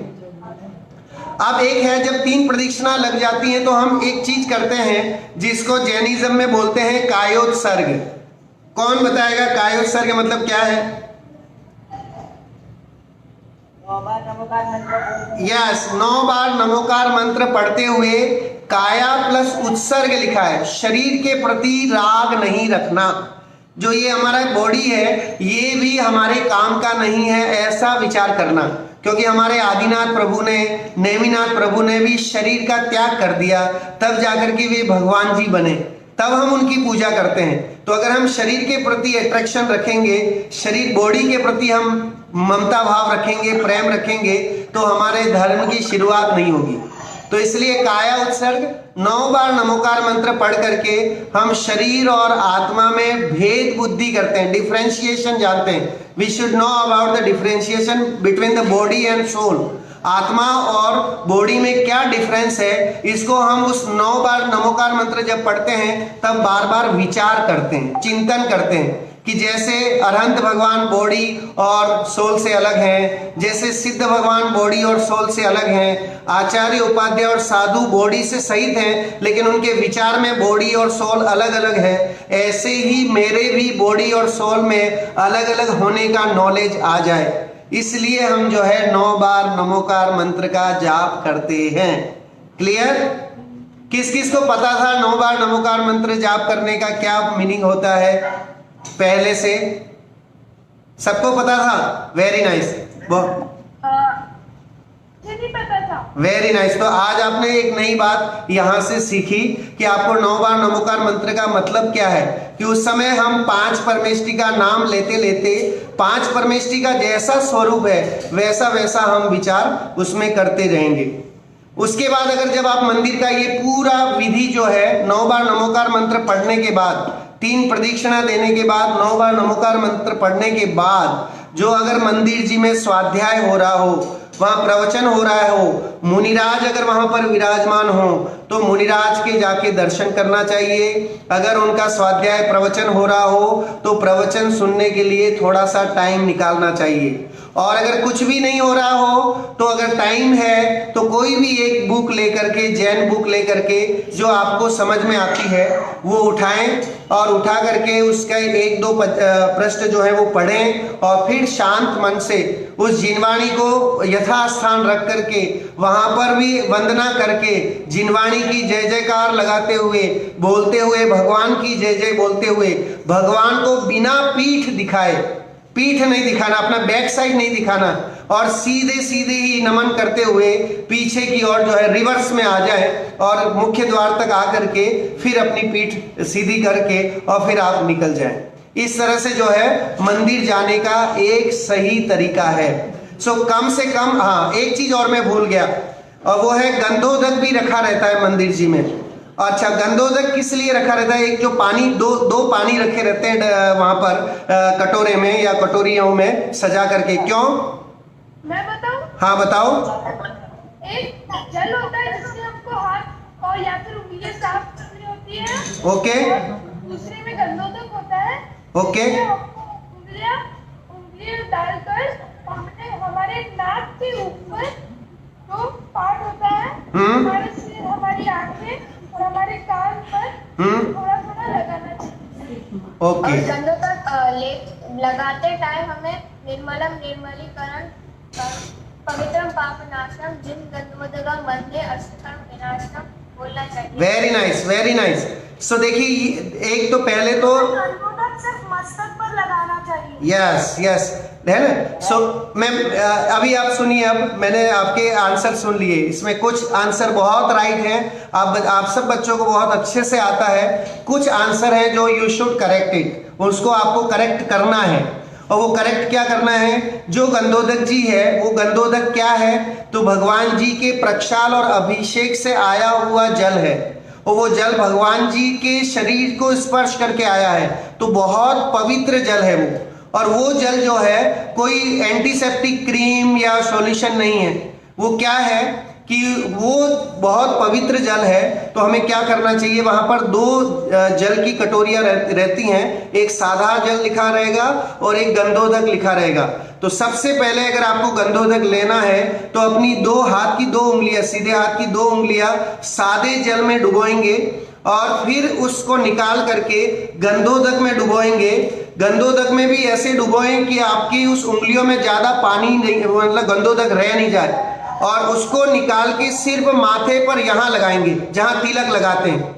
अब एक है जब 3 प्रदक्षिणा लग जाती हैं तो हम एक चीज करते हैं जिसको जैनिज्म में बोलते हैं कायोत्सर्ग। कौन बताएगा कायोत्सर्ग मतलब क्या है? 9 बार नमोकार मंत्र। यस, 9 बार नमोकार मंत्र पढ़ते हुए काया प्लस उत्सर्ग लिखा है, शरीर के प्रति राग नहीं रखना। जो ये हमारा बॉडी है ये भी हमारे काम का नहीं है ऐसा विचार करना, क्योंकि हमारे आदिनाथ प्रभु ने, नेमिनाथ प्रभु ने भी शरीर का त्याग कर दिया, तब जाकर के वे भगवान जी बने, तब हम उनकी पूजा करते हैं। तो अगर हम शरीर के प्रति अट्रैक्शन रखेंगे, शरीर बॉडी के प्रति हम ममता भाव रखेंगे, प्रेम रखेंगे, तो हमारे धर्म की शुरुआत नहीं होगी। तो इसलिए काया उत्सर्ग 9 बार नमोकार मंत्र पढ़ करके हम शरीर और आत्मा में भेद बुद्धि करते हैं, डिफरेंशिएशन जानते हैं। We should know about the differentiation between the body and soul. आत्मा और बॉडी में क्या डिफरेंस है, इसको हम उस 9 बार नमोकार मंत्र जब पढ़ते हैं तब बार बार विचार करते हैं, चिंतन करते हैं कि जैसे अरहंत भगवान बॉडी और सोल से अलग हैं, जैसे सिद्ध भगवान बॉडी और सोल से अलग हैं, आचार्य उपाध्याय और साधु बॉडी से सहित हैं लेकिन उनके विचार में बॉडी और सोल अलग अलग है, ऐसे ही मेरे भी बॉडी और सोल में अलग अलग होने का नॉलेज आ जाए। इसलिए हम जो है 9 बार नमोकार मंत्र का जाप करते हैं। क्लियर? किस किस को पता था 9 बार नमोकार मंत्र जाप करने का क्या मीनिंग होता है पहले से? सबको पता था? वेरी नाइस, मुझे नहीं पता था। Very nice. तो आज आपने एक नई बात यहां से सीखी कि आपको 9 बार नमोकार मंत्र का मतलब क्या है, कि उस समय हम 5 परमेष्टि का नाम लेते लेते 5 परमेष्टि का जैसा स्वरूप है वैसा वैसा हम विचार उसमें करते रहेंगे। उसके बाद अगर जब आप मंदिर का ये पूरा विधि जो है 9 बार नमोकार मंत्र पढ़ने के बाद, 3 प्रदक्षिणा देने के बाद, 9 बार नमोकार मंत्र पढ़ने के बाद जो अगर मंदिर जी में स्वाध्याय हो रहा हो, वहां प्रवचन हो रहा हो, मुनिराज अगर वहां पर विराजमान हो तो मुनिराज के जाके दर्शन करना चाहिए। अगर उनका स्वाध्याय प्रवचन हो रहा हो तो प्रवचन सुनने के लिए थोड़ा सा टाइम निकालना चाहिए। और अगर कुछ भी नहीं हो रहा हो तो अगर टाइम है तो कोई भी एक बुक लेकर के, जैन बुक लेकर के जो आपको समझ में आती है वो उठाएं और उठा करके उसका 1-2 पृष्ठ जो है वो पढ़ें और फिर शांत मन से उस जिनवाणी को यथास्थान रख करके वहां पर भी वंदना करके जिनवाणी की जय जयकार लगाते हुए, बोलते हुए, भगवान की जय जय बोलते हुए, भगवान को बिना पीठ दिखाए, पीठ नहीं दिखाना, अपना बैक साइड नहीं दिखाना, और सीधे सीधे ही नमन करते हुए पीछे की ओर जो है रिवर्स में आ जाए और मुख्य द्वार तक आकर के फिर अपनी पीठ सीधी करके और फिर आप निकल जाएं। इस तरह से जो है मंदिर जाने का एक सही तरीका है। सो कम से कम, हाँ एक चीज और मैं भूल गया, और वो है गंधोदक भी रखा रहता है मंदिर जी में। अच्छा, गंधोदक किस लिए रखा रहता है? एक जो पानी, दो पानी रखे रहते हैं वहां पर कटोरे में या कटोरियों में सजा करके, क्यों? मैं बताऊं? हाँ बताओ। एक जल होता है जिससे हमको हाथ और या फिर उंगलियां साफ करनी होती है। ओके। और दूसरे में गंधोदक होता है। ओके। जिसमें हमको उंगलियां डालकर हमारे नाक के ऊपर जो पार्ट होता है, हमारे सिर, हमारी आंखें और हमारे कान पर थोड़ा थोड़ा लगाना चाहिए। ओके। और गंधोदक लगाते टाइम हमें निर्मलम निर्मलीकरण पवित्रम पापनाशनम जिन गंधोदकम वंदे अष्टकर्म विनाशनम बोलना चाहिए। Very nice, very nice. So देखिए, एक तो पहले तो गंधोदक सिर्फ मस्तक पर लगाना चाहिए। यस यस है ना। सो मैं अभी आप सुनिए, अब मैंने आपके आंसर सुन लिए, इसमें कुछ आंसर बहुत राइट हैं, आप सब बच्चों को बहुत अच्छे से आता है। कुछ आंसर है जो यू शुड करेक्ट इट, उसको आपको करेक्ट करना है। और वो करेक्ट क्या करना है? जो गंधोदक जी है वो गंधोदक क्या है? तो भगवान जी के प्रक्षाल और अभिषेक से आया हुआ जल है। और वो जल भगवान जी के शरीर को स्पर्श करके आया है, तो बहुत पवित्र जल है वो। और वो जल जो है कोई एंटीसेप्टिक क्रीम या सॉल्यूशन नहीं है, वो क्या है कि वो बहुत पवित्र जल है। तो हमें क्या करना चाहिए, वहां पर दो जल की कटोरियां रहती हैं, एक सादा जल लिखा रहेगा और एक गंधोदक लिखा रहेगा। तो सबसे पहले अगर आपको गंधोदक लेना है तो अपनी दो हाथ की दो उंगलियां, सीधे हाथ की दो उंगलियां सादे जल में डुबोएंगे और फिर उसको निकाल करके गंधोदक में डुबोएंगे। गंधोदक में भी ऐसे डुबोएं कि आपकी उस उंगलियों में ज्यादा पानी नहीं, मतलब गंधोदक रह नहीं जाए, और उसको निकाल के सिर्फ माथे पर यहां लगाएंगे जहां तिलक लगाते हैं,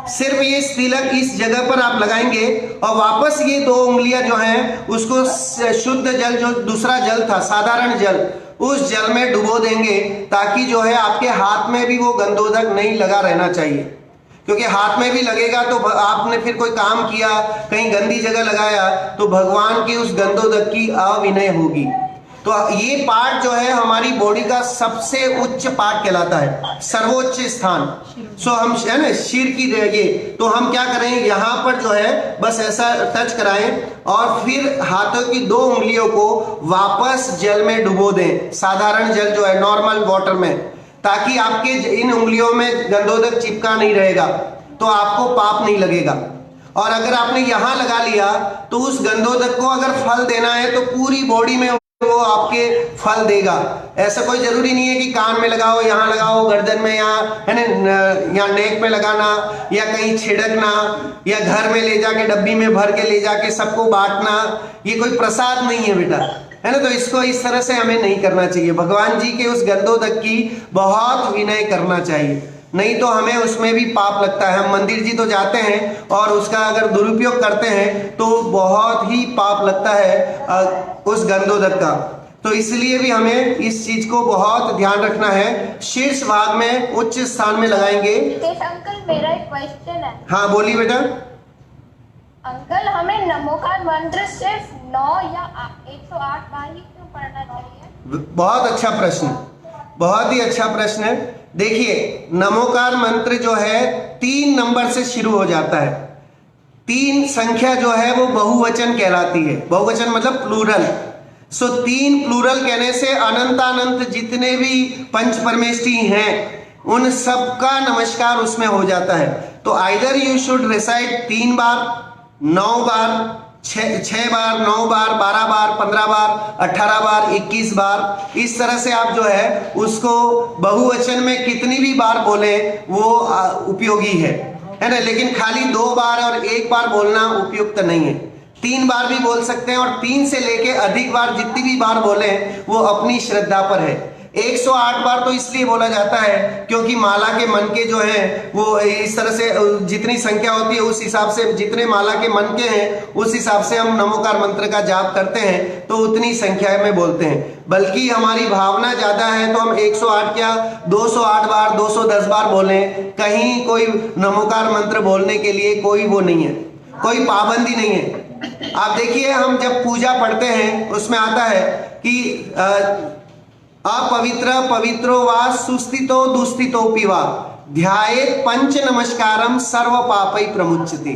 सिर्फ ये तिलक इस जगह पर आप लगाएंगे और वापस ये दो उंगलियां जो हैं उसको शुद्ध जल, जो दूसरा जल था साधारण जल, उस जल में डुबो देंगे, ताकि जो है आपके हाथ में भी वो गंधोदक नहीं लगा रहना चाहिए। क्योंकि हाथ में भी लगेगा तो आपने फिर कोई काम किया, कहीं गंदी जगह लगाया, तो भगवान की उस गंधोदक की अविनय होगी। तो ये पार्ट जो है हमारी बॉडी का सबसे उच्च पार्ट कहलाता है, सर्वोच्च स्थान। सो हम है ना शिर की ये, तो हम क्या करें, यहाँ पर जो है बस ऐसा टच कराएं और फिर हाथों की दो उंगलियों को वापस जल में डुबो दें, साधारण जल जो है नॉर्मल वाटर में, ताकि आपके इन उंगलियों में गंधोदक चिपका नहीं रहेगा, तो आपको पाप नहीं लगेगा। और अगर आपने यहां लगा लिया तो उस गंधोदक को अगर फल देना है तो पूरी बॉडी में वो आपके फल देगा। ऐसा कोई जरूरी नहीं है कि कान में लगाओ, यहाँ लगाओ, गर्दन में, यहाँ है ना, यहाँ नेक में लगाना या कहीं छिड़कना या घर में ले जाके डब्बी में भर के ले जाके सबको बांटना, ये कोई प्रसाद नहीं है बेटा, है ना। तो इसको इस तरह से हमें नहीं करना चाहिए। भगवान जी के उस गंधोदक की बहुत विनय करना चाहिए, नहीं तो हमें उसमें भी पाप लगता है। हम मंदिर जी तो जाते हैं और उसका अगर दुरुपयोग करते हैं तो बहुत ही पाप लगता है उस गंधोदक का। तो इसलिए भी हमें इस चीज को बहुत ध्यान रखना है। शीर्ष भाग में उच्च स्थान में लगाएंगे। अंकल मेरा एक क्वेश्चन है। हाँ बोलिए बेटा। अंकल हमें नमोकार मंत्र सिर्फ 9 या 108 बार ही क्यों पढ़ना चाहिए? बहुत अच्छा प्रश्न, बहुत ही अच्छा प्रश्न है। देखिए नमोकार मंत्र जो है 3 नंबर से शुरू हो जाता है। 3 संख्या जो है वो बहुवचन कहलाती है। बहुवचन मतलब प्लूरल। सो 3 प्लूरल कहने से अनंतानंत जितने भी पंच परमेष्ठी हैं उन सबका नमस्कार उसमें हो जाता है। तो आइदर यू शुड रिसाइट 3 बार, 9 बार, 6 बार, 9 बार, 12 बार, 15 बार, 18 बार, 21 बार, इस तरह से आप जो है उसको बहुवचन में कितनी भी बार बोले वो उपयोगी है ना। लेकिन खाली 2 बार और 1 बार बोलना उपयुक्त नहीं है। 3 बार भी बोल सकते हैं और 3 से लेके अधिक बार जितनी भी बार बोले वो अपनी श्रद्धा पर है। 108 बार तो इसलिए बोला जाता है क्योंकि माला के मन के जो हैं वो इस तरह से जितनी संख्या होती है उस हिसाब से, जितने माला के मन के हैं उस हिसाब से हम नमोकार मंत्र का जाप करते हैं, तो उतनी संख्या में बोलते हैं। बल्कि हमारी भावना ज्यादा है तो हम 108 क्या 208 बार, 210 बार बोलें। कहीं कोई नमोकार मंत्र बोलने के लिए कोई वो नहीं है, कोई पाबंदी नहीं है। आप देखिए हम जब पूजा पढ़ते हैं उसमें आता है कि अपवित्र पवित्रो वा सुस्थितो दुस्थितोपि वा ध्यायेत पंच नमस्कारम सर्व पापै प्रमुच्यते।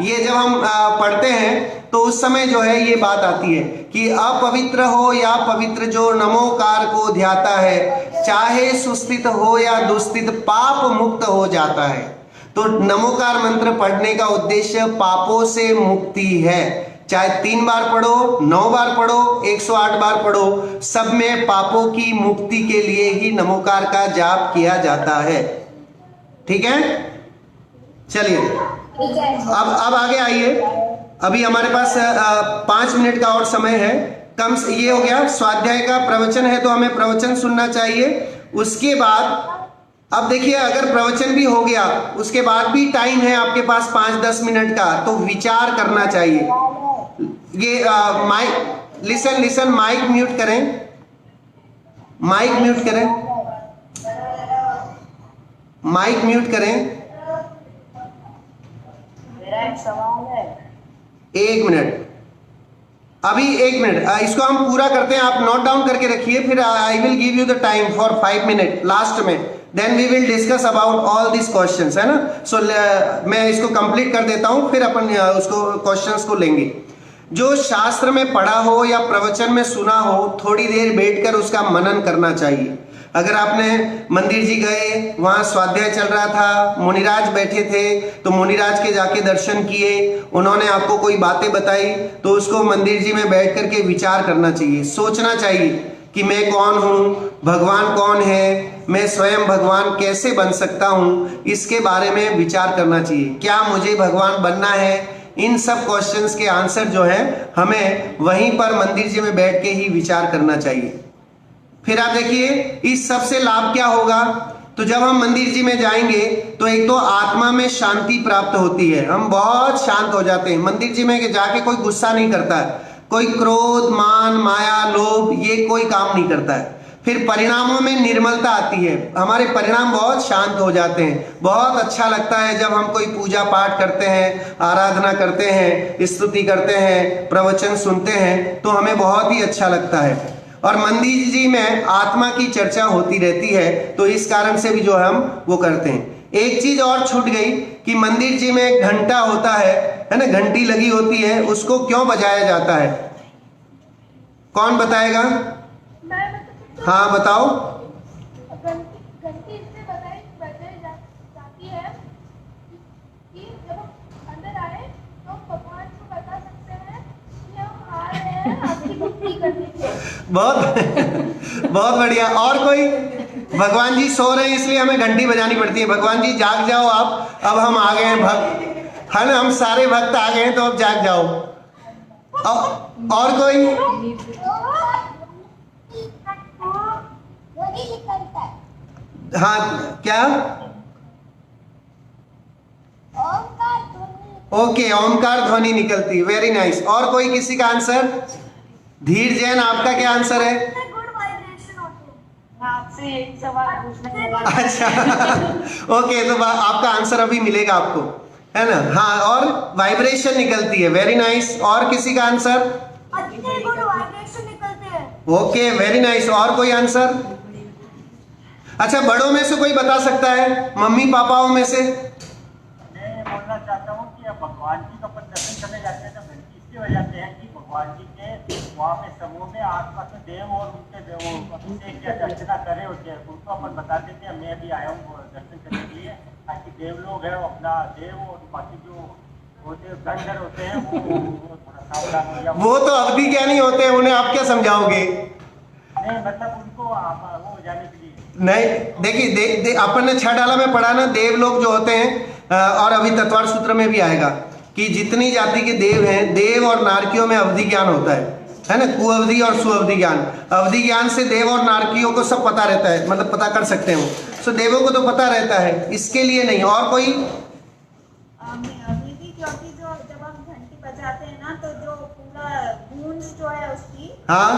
ये जब हम पढ़ते हैं तो उस समय जो है ये बात आती है कि अपवित्र हो या पवित्र जो नमोकार को ध्याता है, चाहे सुस्थित हो या दुस्थित, पाप मुक्त हो जाता है। तो नमोकार मंत्र पढ़ने का उद्देश्य पापों से मुक्ति है। चाहे 3 बार पढ़ो, 9 बार पढ़ो, 108 बार पढ़ो, सब में पापों की मुक्ति के लिए ही नमोकार का जाप किया जाता है। ठीक है, चलिए अब आगे आइए। अभी हमारे पास 5 मिनट का और समय है। कम से ये हो गया स्वाध्याय का प्रवचन है तो हमें प्रवचन सुनना चाहिए। उसके बाद अब देखिए अगर प्रवचन भी हो गया उसके बाद भी टाइम है आपके पास 5-10 मिनट का, तो विचार करना चाहिए। ये माइक लिसन माइक म्यूट करें, माइक म्यूट करें, माइक म्यूट करें। मेरा एक सवाल है। 1 मिनट, अभी 1 मिनट, इसको हम पूरा करते हैं। आप नोट डाउन करके रखिए, फिर I will give you the time for 5 minute last में। Then we will discuss about all this questions, है ना। सो मैं इसको कंप्लीट कर देता हूं, फिर अपन उसको क्वेश्चंस को लेंगे। जो शास्त्र में पढ़ा हो या प्रवचन में सुना हो, थोड़ी देर बैठकर उसका मनन करना चाहिए। अगर आपने मंदिर जी गए, वहां स्वाध्याय चल रहा था, मुनिराज बैठे थे, तो मुनिराज के जाके दर्शन किए, उन्होंने आपको कोई बातें बताई, तो उसको मंदिर जी में बैठ करके विचार करना चाहिए, सोचना चाहिए कि मैं कौन हूँ, भगवान कौन है, मैं स्वयं भगवान कैसे बन सकता हूँ, इसके बारे में विचार करना चाहिए। क्या मुझे भगवान बनना है? इन सब क्वेश्चंस के आंसर जो है हमें वहीं पर मंदिर जी में बैठ के ही विचार करना चाहिए। फिर आप देखिए इस सब से लाभ क्या होगा। तो जब हम मंदिर जी में जाएंगे तो एक तो आत्मा में शांति प्राप्त होती है, हम बहुत शांत हो जाते हैं। मंदिर जी में जाके कोई गुस्सा नहीं करता है, कोई क्रोध, मान, माया, लोभ, ये कोई काम नहीं करता है। फिर परिणामों में निर्मलता आती है, हमारे परिणाम बहुत शांत हो जाते हैं। बहुत अच्छा लगता है जब हम कोई पूजा पाठ करते हैं, आराधना करते हैं, स्तुति करते हैं, प्रवचन सुनते हैं, तो हमें बहुत ही अच्छा लगता है। और मंदिर जी में आत्मा की चर्चा होती रहती है, तो इस कारण से भी जो हम वो करते हैं। एक चीज और छूट गई कि मंदिर जी में घंटा होता है ना, घंटी लगी होती है, उसको क्यों बजाया जाता है? कौन बताएगा? हाँ बताओ। घंटी इसलिए बजाई जाती है कि जब हम अंदर आए तो भगवान को बता सकते हैं कि हम आ रहे हैं आपकी भक्ति करने के लिए। बहुत बढ़िया। और कोई? भगवान जी सो रहे हैं इसलिए हमें घंटी बजानी पड़ती है। भगवान जी जाग जाओ आप, अब हम आ गए हैं भक्त, है ना, हम सारे भक्त आ गए हैं, तो अब जाग जाओ। और कोई? हाँ क्या? ओके, ओमकार ध्वनि निकलती है, वेरी नाइस। और कोई किसी का आंसर? धीर जैन, आपका क्या आंसर है? आपसे एक सवाल पूछने लगा। अच्छा ओके, तो आपका आंसर अभी मिलेगा आपको, है ना। हाँ, और वाइब्रेशन निकलती है, वेरी नाइस। और किसी का आंसर? Okay, very nice. और कोई आंसर? अच्छा, बड़ों में से कोई बता सकता है, मम्मी पापाओं में से? मैं ये बोलना चाहता हूँ कि अब भगवान जी का अपन दर्शन करने जाते हैं तो घंटी इसलिए बजाते हैं कि भगवान जी के वहाँ पे समूह में आसपास में देव और उनके अभिषेक या अर्चना करे होते हैं, उनको अपन बता देते हैं मैं भी आया हूँ दर्शन करने के लिए, ताकि देव लोग हैं अपना देव और बाकी जो होते गणधर होते हैं वो थोड़ा सावधान हो जाए। वो तो अवधि ज्ञानी होते हैं, उन्हें आप क्या समझाओगे? नहीं मतलब उनको वो जाने के लिए नहीं, देखिए अपन ने 6 डाला में पढ़ा ना, देव लोग जो होते हैं, और अभी तत्वार सूत्र में भी आएगा कि जितनी जाति के देव हैं, देव और नारकियों में अवधि ज्ञान होता है ना, कुअवधि और सुअवधि ज्ञान। अवधि ज्ञान से देव और नारकियों को सब पता रहता है, मतलब पता कर सकते हो। सो देवों को तो पता रहता है, इसके लिए नहीं। और कोई? अभी क्योंकि जो जब हम घंटी बजाते हैं ना, तो जो पूरा गूंज जो है उसकी, हाँ,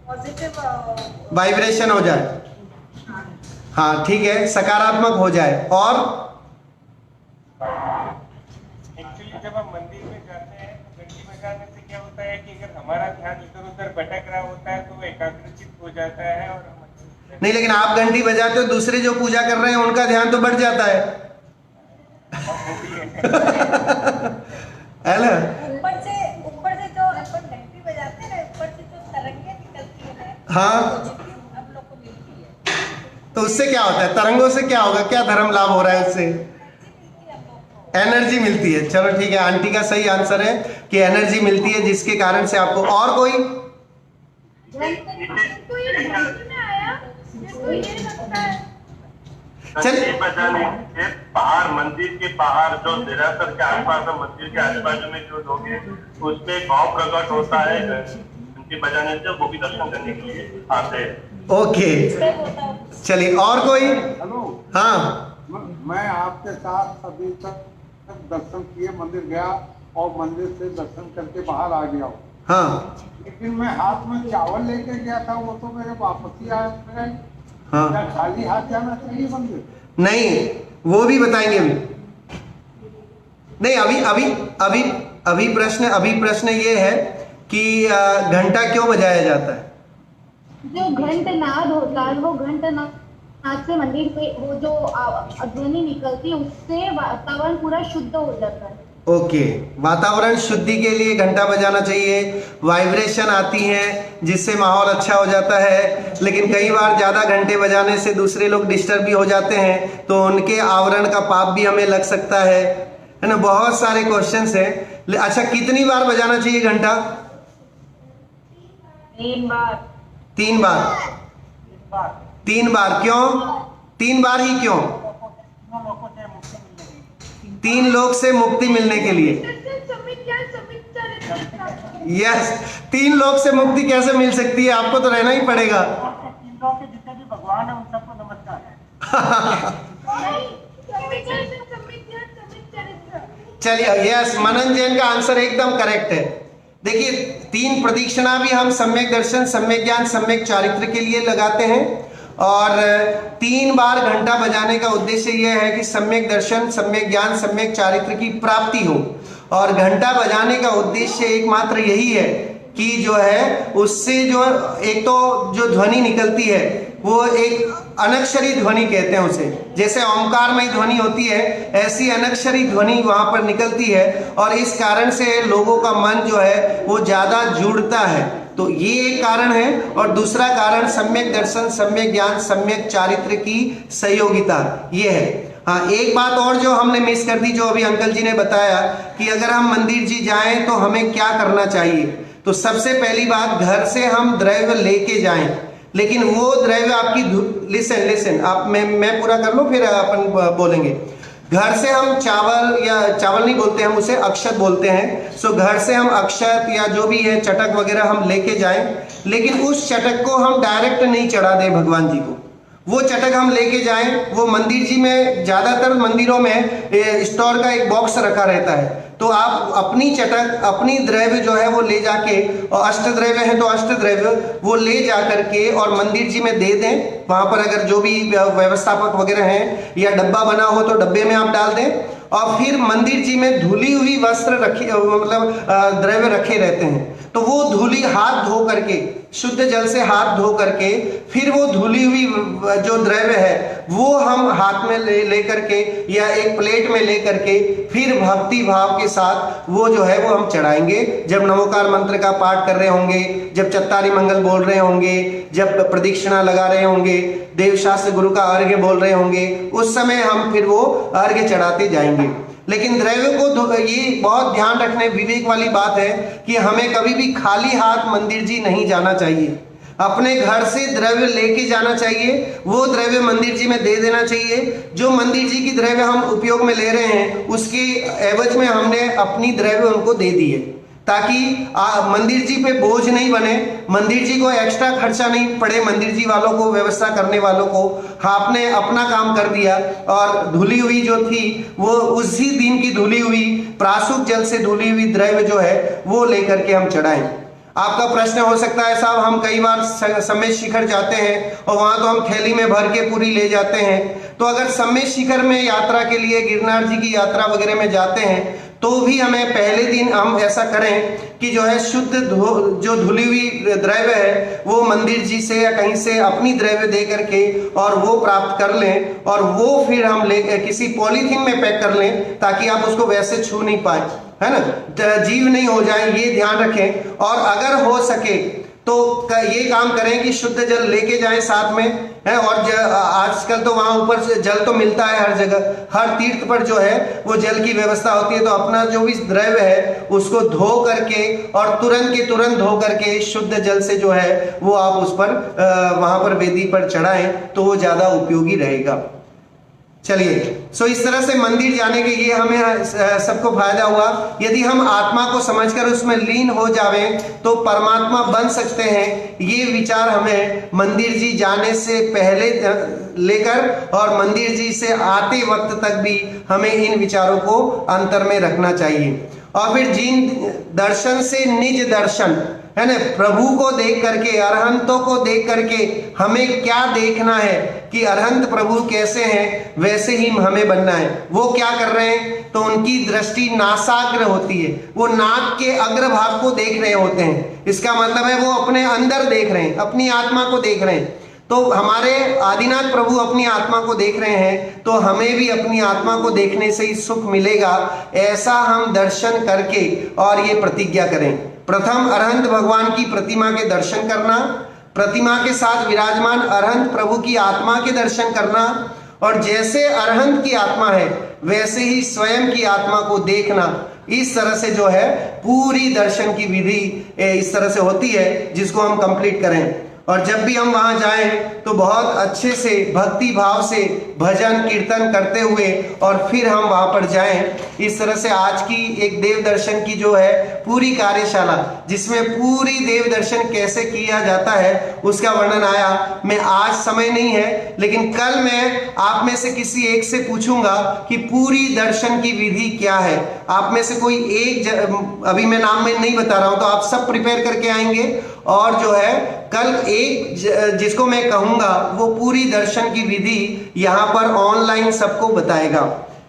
पॉजिटिव वाइब्रेशन हो जाए। हाँ ठीक है, सकारात्मक हो जाए। और एक्चुअली जब हम मंदिर में जाते हैं तो घंटी बजाने से क्या होता है कि अगर हमारा ध्यान इधर उधर भटक रहा होता है तो वो एकाग्रचित हो जाता है और नहीं, लेकिन आप घंटी बजाते हो, दूसरे जो पूजा कर रहे हैं उनका ध्यान तो बढ़ जाता है है ना। ऊपर से जो अपन घंटी बजाते हैं ना, ऊपर से जो तरंगे निकलती है, हाँ, हम लोग को मिलती है, तो उससे क्या होता है? तरंगों से क्या होगा? क्या धर्म लाभ हो रहा है उससे? एनर्जी मिलती है। चलो ठीक है, आंटी का सही आंसर है कि एनर्जी मिलती है, जिसके कारण से आपको। और कोई? तो ये समझ में आया, जिसको ये लगता है घंटी बजाने के बाहर, मंदिर के बाहर जो देरासर के आसपास और मंदिर के आसपास में जो लोग हैं उसपे भाव प्रकट होता है घंटी बजाने से, वो भी दर्शन करने के लिए आते हैं। ओके, चलिए। और कोई? हेलो, हाँ, मैं आपके साथ सभी तक दर्शन किए, मंदिर गया और मंदिर से दर्शन करके बाहर आ गया हूँ। हाँ, लेकिन मैं हाथ में चावल लेके गया था, वो तो मेरे वापस ही आया मेरे। हाँ, क्या खाली हाथ जाना चाहिए मंदिर? नहीं, वो भी बताएंगे अभी। नहीं, अभी प्रश्न ये है कि घंटा क्यों बजाया जाता है? जो घंटनाद होता है वो घंटनाद हाथ से मंदिर पे वो जो ध्वनि निकलती है उससे वातावरण पूरा शुद्ध हो जाता है। ओके, वातावरण शुद्धि के लिए घंटा बजाना चाहिए। वाइब्रेशन आती है जिससे माहौल अच्छा हो जाता है, लेकिन कई बार ज़्यादा घंटे बजाने से दूसरे लोग डिस्टर्ब भी हो जाते हैं, तो उनके आवरण का पाप भी हमें लग सकता है ना। बहुत सारे क्वेश्चंस हैं। अच्छा, कितनी बार बजाना चाहिए घंटा? 3 बार। 3 बार। 3 बार क्यों? 3 बार ही क्यों? 3 लोग से मुक्ति मिलने के लिए। यस, 3 लोग से मुक्ति कैसे मिल सकती है? आपको तो रहना ही पड़ेगा। 3 लोग के जितने भी भगवान है उन सबको नमस्कार। चलिए, यस, मनन जैन का आंसर एकदम करेक्ट है। देखिए, 3 प्रदक्षिणा भी हम सम्यक दर्शन, सम्यक ज्ञान, सम्यक चारित्र के लिए लगाते हैं, और 3 बार घंटा बजाने का उद्देश्य यह है कि सम्यक दर्शन, सम्यक ज्ञान, सम्यक चारित्र की प्राप्ति हो। और घंटा बजाने का उद्देश्य एकमात्र यही है कि जो है उससे जो एक तो जो ध्वनि निकलती है वो एक अनक्षरी ध्वनि कहते हैं उसे, जैसे ओंकारमय ध्वनि होती है ऐसी अनक्षरी ध्वनि वहां पर निकलती है, और इस कारण से लोगों का मन जो है वो ज्यादा जुड़ता है। तो ये एक कारण है, और दूसरा कारण सम्यक दर्शन, सम्यक ज्ञान, सम्यक चारित्र की सहयोगिता ये है। हाँ, एक बात और जो हमने मिस कर दी, जो अभी अंकल जी ने बताया कि अगर हम मंदिर जी जाएं तो हमें क्या करना चाहिए। तो सबसे पहली बात, घर से हम द्रव्य लेके जाएं, लेकिन वो द्रव्य आपकी लिसन आप मैं पूरा कर लूं फिर अपन बोलेंगे। घर से हम चावल, या चावल नहीं बोलते हम उसे अक्षत बोलते हैं। सो घर से हम अक्षत या जो भी है चटक वगैरह हम लेके जाएं, लेकिन उस चटक को हम डायरेक्ट नहीं चढ़ा दें भगवान जी को। वो चटक हम लेके जाएं, वो मंदिर जी में ज्यादातर मंदिरों में स्टोर का एक बॉक्स रखा रहता है, तो आप अपनी चटक, अपनी द्रव्य जो है वो ले जाके, और अष्ट द्रव्य है तो अष्ट द्रव्य वो ले जा करके और मंदिर जी में दे दें। वहां पर अगर जो भी व्यवस्थापक वगैरह हैं या डब्बा बना हो तो डब्बे में आप डाल दें, और फिर मंदिर जी में धुली हुई वस्त्र रखे, मतलब द्रव्य रखे रहते हैं, तो वो धुली हाथ धो करके, शुद्ध जल से हाथ धो करके, फिर वो धुली हुई जो द्रव्य है वो हम हाथ में ले करके या एक प्लेट में ले करके फिर भक्ति भाव के साथ वो जो है वो हम चढ़ाएंगे। जब नमोकार मंत्र का पाठ कर रहे होंगे, जब चत्तारी मंगल बोल रहे होंगे, जब प्रदक्षिणा लगा रहे होंगे, देवशास्त्र गुरु का अर्घ्य बोल रहे होंगे, उस समय हम फिर वो अर्घ्य चढ़ाते जाएंगे। लेकिन द्रव्य को ये बहुत ध्यान रखने विवेक वाली बात है कि हमें कभी भी खाली हाथ मंदिर जी नहीं जाना चाहिए। अपने घर से द्रव्य लेके जाना चाहिए, वो द्रव्य मंदिर जी में दे देना चाहिए। जो मंदिर जी की द्रव्य हम उपयोग में ले रहे हैं उसके एवज में हमने अपनी द्रव्य उनको दे दी है, ताकि मंदिर जी पे बोझ नहीं बने, मंदिर जी को एक्स्ट्रा खर्चा नहीं पड़े, मंदिर जी वालों को, व्यवस्था करने वालों को। आपने अपना काम कर दिया, और धुली हुई जो थी वो उसी दिन की धुली हुई प्राशुक जल से धुली हुई द्रव्य जो है वो लेकर के हम चढ़ाएं। आपका प्रश्न हो सकता है, साहब हम कई बार सम्मेद शिखर जाते हैं और वहां तो हम थैली में भर के पूरी ले जाते हैं। तो अगर सम्मेद शिखर में यात्रा के लिए, गिरनार जी की यात्रा वगैरह में जाते हैं, तो भी हमें पहले दिन हम ऐसा करें कि जो है शुद्ध जो धुली हुई द्रव्य है वो मंदिर जी से या कहीं से अपनी द्रव्य दे करके और वो प्राप्त कर लें, और वो फिर हम ले किसी पॉलीथीन में पैक कर लें, ताकि आप उसको वैसे छू नहीं पाए, है ना, जीव नहीं हो जाए, ये ध्यान रखें। और अगर हो सके तो ये काम करें कि शुद्ध जल लेके जाएं साथ में, है। और आजकल तो वहां ऊपर से जल तो मिलता है हर जगह, हर तीर्थ पर जो है वो जल की व्यवस्था होती है। तो अपना जो भी द्रव्य है उसको धो करके और तुरंत के तुरंत धो करके शुद्ध जल से जो है वो आप उस पर वहां पर वेदी पर चढ़ाएं, तो वो ज्यादा उपयोगी रहेगा। चलिए, सो इस तरह से मंदिर जाने के लिए हमें सबको फायदा हुआ। यदि हम आत्मा को समझकर उसमें लीन हो जावें तो परमात्मा बन सकते हैं। ये विचार हमें मंदिर जी जाने से पहले लेकर और मंदिर जी से आते वक्त तक भी हमें इन विचारों को अंतर में रखना चाहिए। और फिर जिन दर्शन से निज दर्शन, है ना, प्रभु को देख करके, अरहंतों को देख करके हमें क्या देखना है कि अरहंत प्रभु कैसे हैं, वैसे ही हमें बनना है। वो क्या कर रहे हैं, तो उनकी दृष्टि नासाग्र होती है, वो नाक के अग्रभाग को देख रहे होते हैं। इसका मतलब है वो अपने अंदर देख रहे हैं, अपनी आत्मा को देख रहे हैं। तो हमारे आदिनाथ प्रभु अपनी आत्मा को देख रहे हैं, तो हमें भी अपनी आत्मा को देखने से ही सुख मिलेगा। ऐसा हम दर्शन करके और ये प्रतिज्ञा करें। प्रथम अरहंत भगवान की प्रतिमा के दर्शन करना, प्रतिमा के साथ विराजमान अरहंत प्रभु की आत्मा के दर्शन करना, और जैसे अरहंत की आत्मा है वैसे ही स्वयं की आत्मा को देखना। इस तरह से जो है पूरी दर्शन की विधि इस तरह से होती है, जिसको हम कंप्लीट करें। और जब भी हम वहां जाएं तो बहुत अच्छे से भक्ति भाव से भजन कीर्तन करते हुए और फिर हम वहां पर जाएं। इस तरह से आज की एक देव दर्शन की जो है पूरी कार्यशाला, जिसमें पूरी देव दर्शन कैसे किया जाता है उसका वर्णन आया। मैं आज समय नहीं है, लेकिन कल मैं आप में से किसी एक से पूछूंगा कि पूरी दर्शन की विधि क्या है। आप में से कोई एक अभी मैं नाम में नहीं बता रहा हूं, तो आप सब प्रिपेयर करके आएंगे और जो है कल एक जिसको मैं कहूंगा वो पूरी दर्शन की विधि यहां पर ऑनलाइन सबको बताएगा।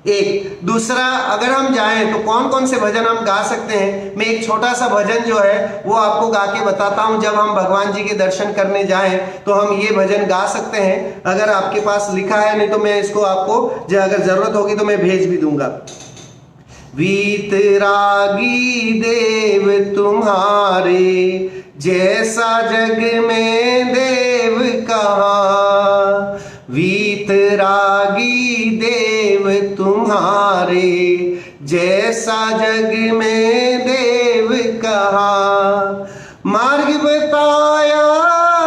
एक दूसरा, अगर हम जाएं तो कौन कौन से भजन हम गा सकते हैं, मैं एक छोटा सा भजन जो है वो आपको गा के बताता हूं। जब हम भगवान जी के दर्शन करने जाएं तो हम ये भजन गा सकते हैं। अगर आपके पास लिखा है, नहीं तो मैं इसको आपको अगर जरूरत होगी तो मैं भेज भी दूंगा। वीतरागी देव तुम्हारे, जैसा जग में देव कहाँ। वीतरागी देव तुम्हारे, जैसा जग में देव कहाँ। मार्ग बताया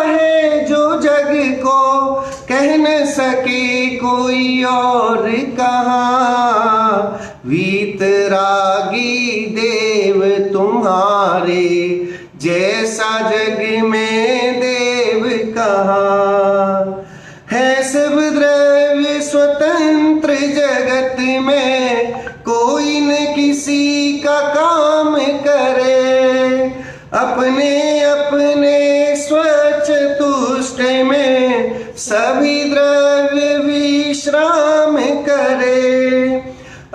है जो जग को, कह न सके कोई और कहाँ। वीतरागी देव तुम्हारे, जैसा जग में देव कहाँ। है सब द्रव्य स्वतंत्र जगत में, कोई न किसी का काम करे। अपने अपने स्वच्छ तुष्ट में, सभी द्रव्य विश्राम करे।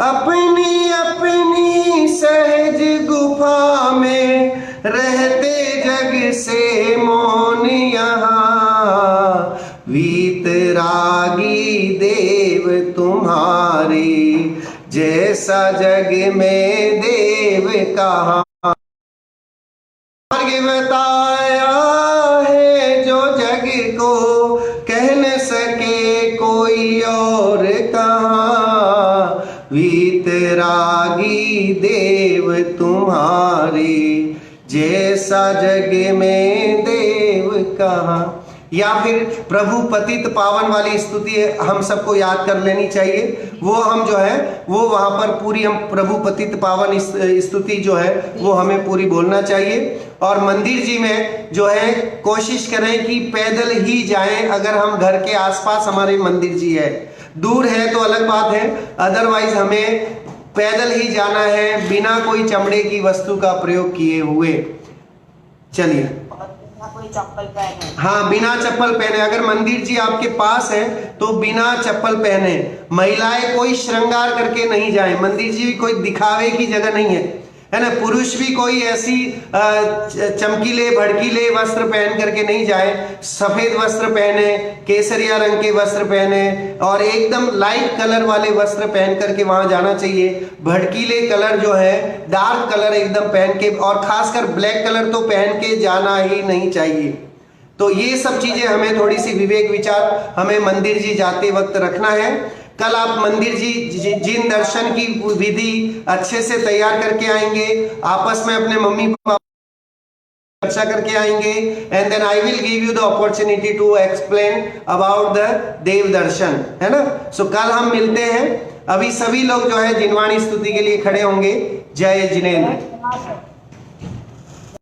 अपनी अपनी सहज गुफा में, रहते जग से मौन यहाँ। वीतरागी देव तुम्हारे, जैसा जग में देव कहाँ। मार्ग बताया है जो जग को, कह न सके कोई और कहाँ। वीतरागी देव तुम्हारे, जैसा जग में देव कहाँ। या फिर प्रभु पतित पावन वाली स्तुति हम सबको याद कर लेनी चाहिए। वो हम जो है वो वहां पर पूरी हम प्रभु पतित पावन स्तुति जो है वो हमें पूरी बोलना चाहिए। और मंदिर जी में जो है कोशिश करें कि पैदल ही जाएं। अगर हम घर के आसपास हमारे मंदिर जी है, दूर है तो अलग बात है, अदरवाइज हमें पैदल ही जाना है बिना कोई चमड़े की वस्तु का प्रयोग किए हुए। चलिए, कोई चप्पल पहने, हाँ बिना चप्पल पहने। अगर मंदिर जी आपके पास है तो बिना चप्पल पहने। महिलाएं कोई श्रृंगार करके नहीं जाएं। मंदिर जी भी कोई दिखावे की जगह नहीं है ना। पुरुष भी कोई ऐसी चमकीले भड़कीले वस्त्र पहन करके नहीं जाए। सफेद वस्त्र पहने, केसरिया रंग के वस्त्र पहने और एकदम लाइट कलर वाले वस्त्र पहन करके वहां जाना चाहिए। भड़कीले कलर जो है, डार्क कलर एकदम पहन के, और खासकर ब्लैक कलर तो पहन के जाना ही नहीं चाहिए। तो ये सब चीजें हमें थोड़ी सी विवेक विचार हमें मंदिर जी जाते वक्त रखना है। कल आप मंदिर जी जिन दर्शन की विधि अच्छे से तैयार करके आएंगे, आपस में अपने मम्मी पापा चर्चा करके आएंगे, and then I will give you the opportunity to explain about the देव दर्शन, है ना। सो कल हम मिलते हैं। अभी सभी लोग जो है जिनवाणी स्तुति के लिए खड़े होंगे। जय जिनेंद्र।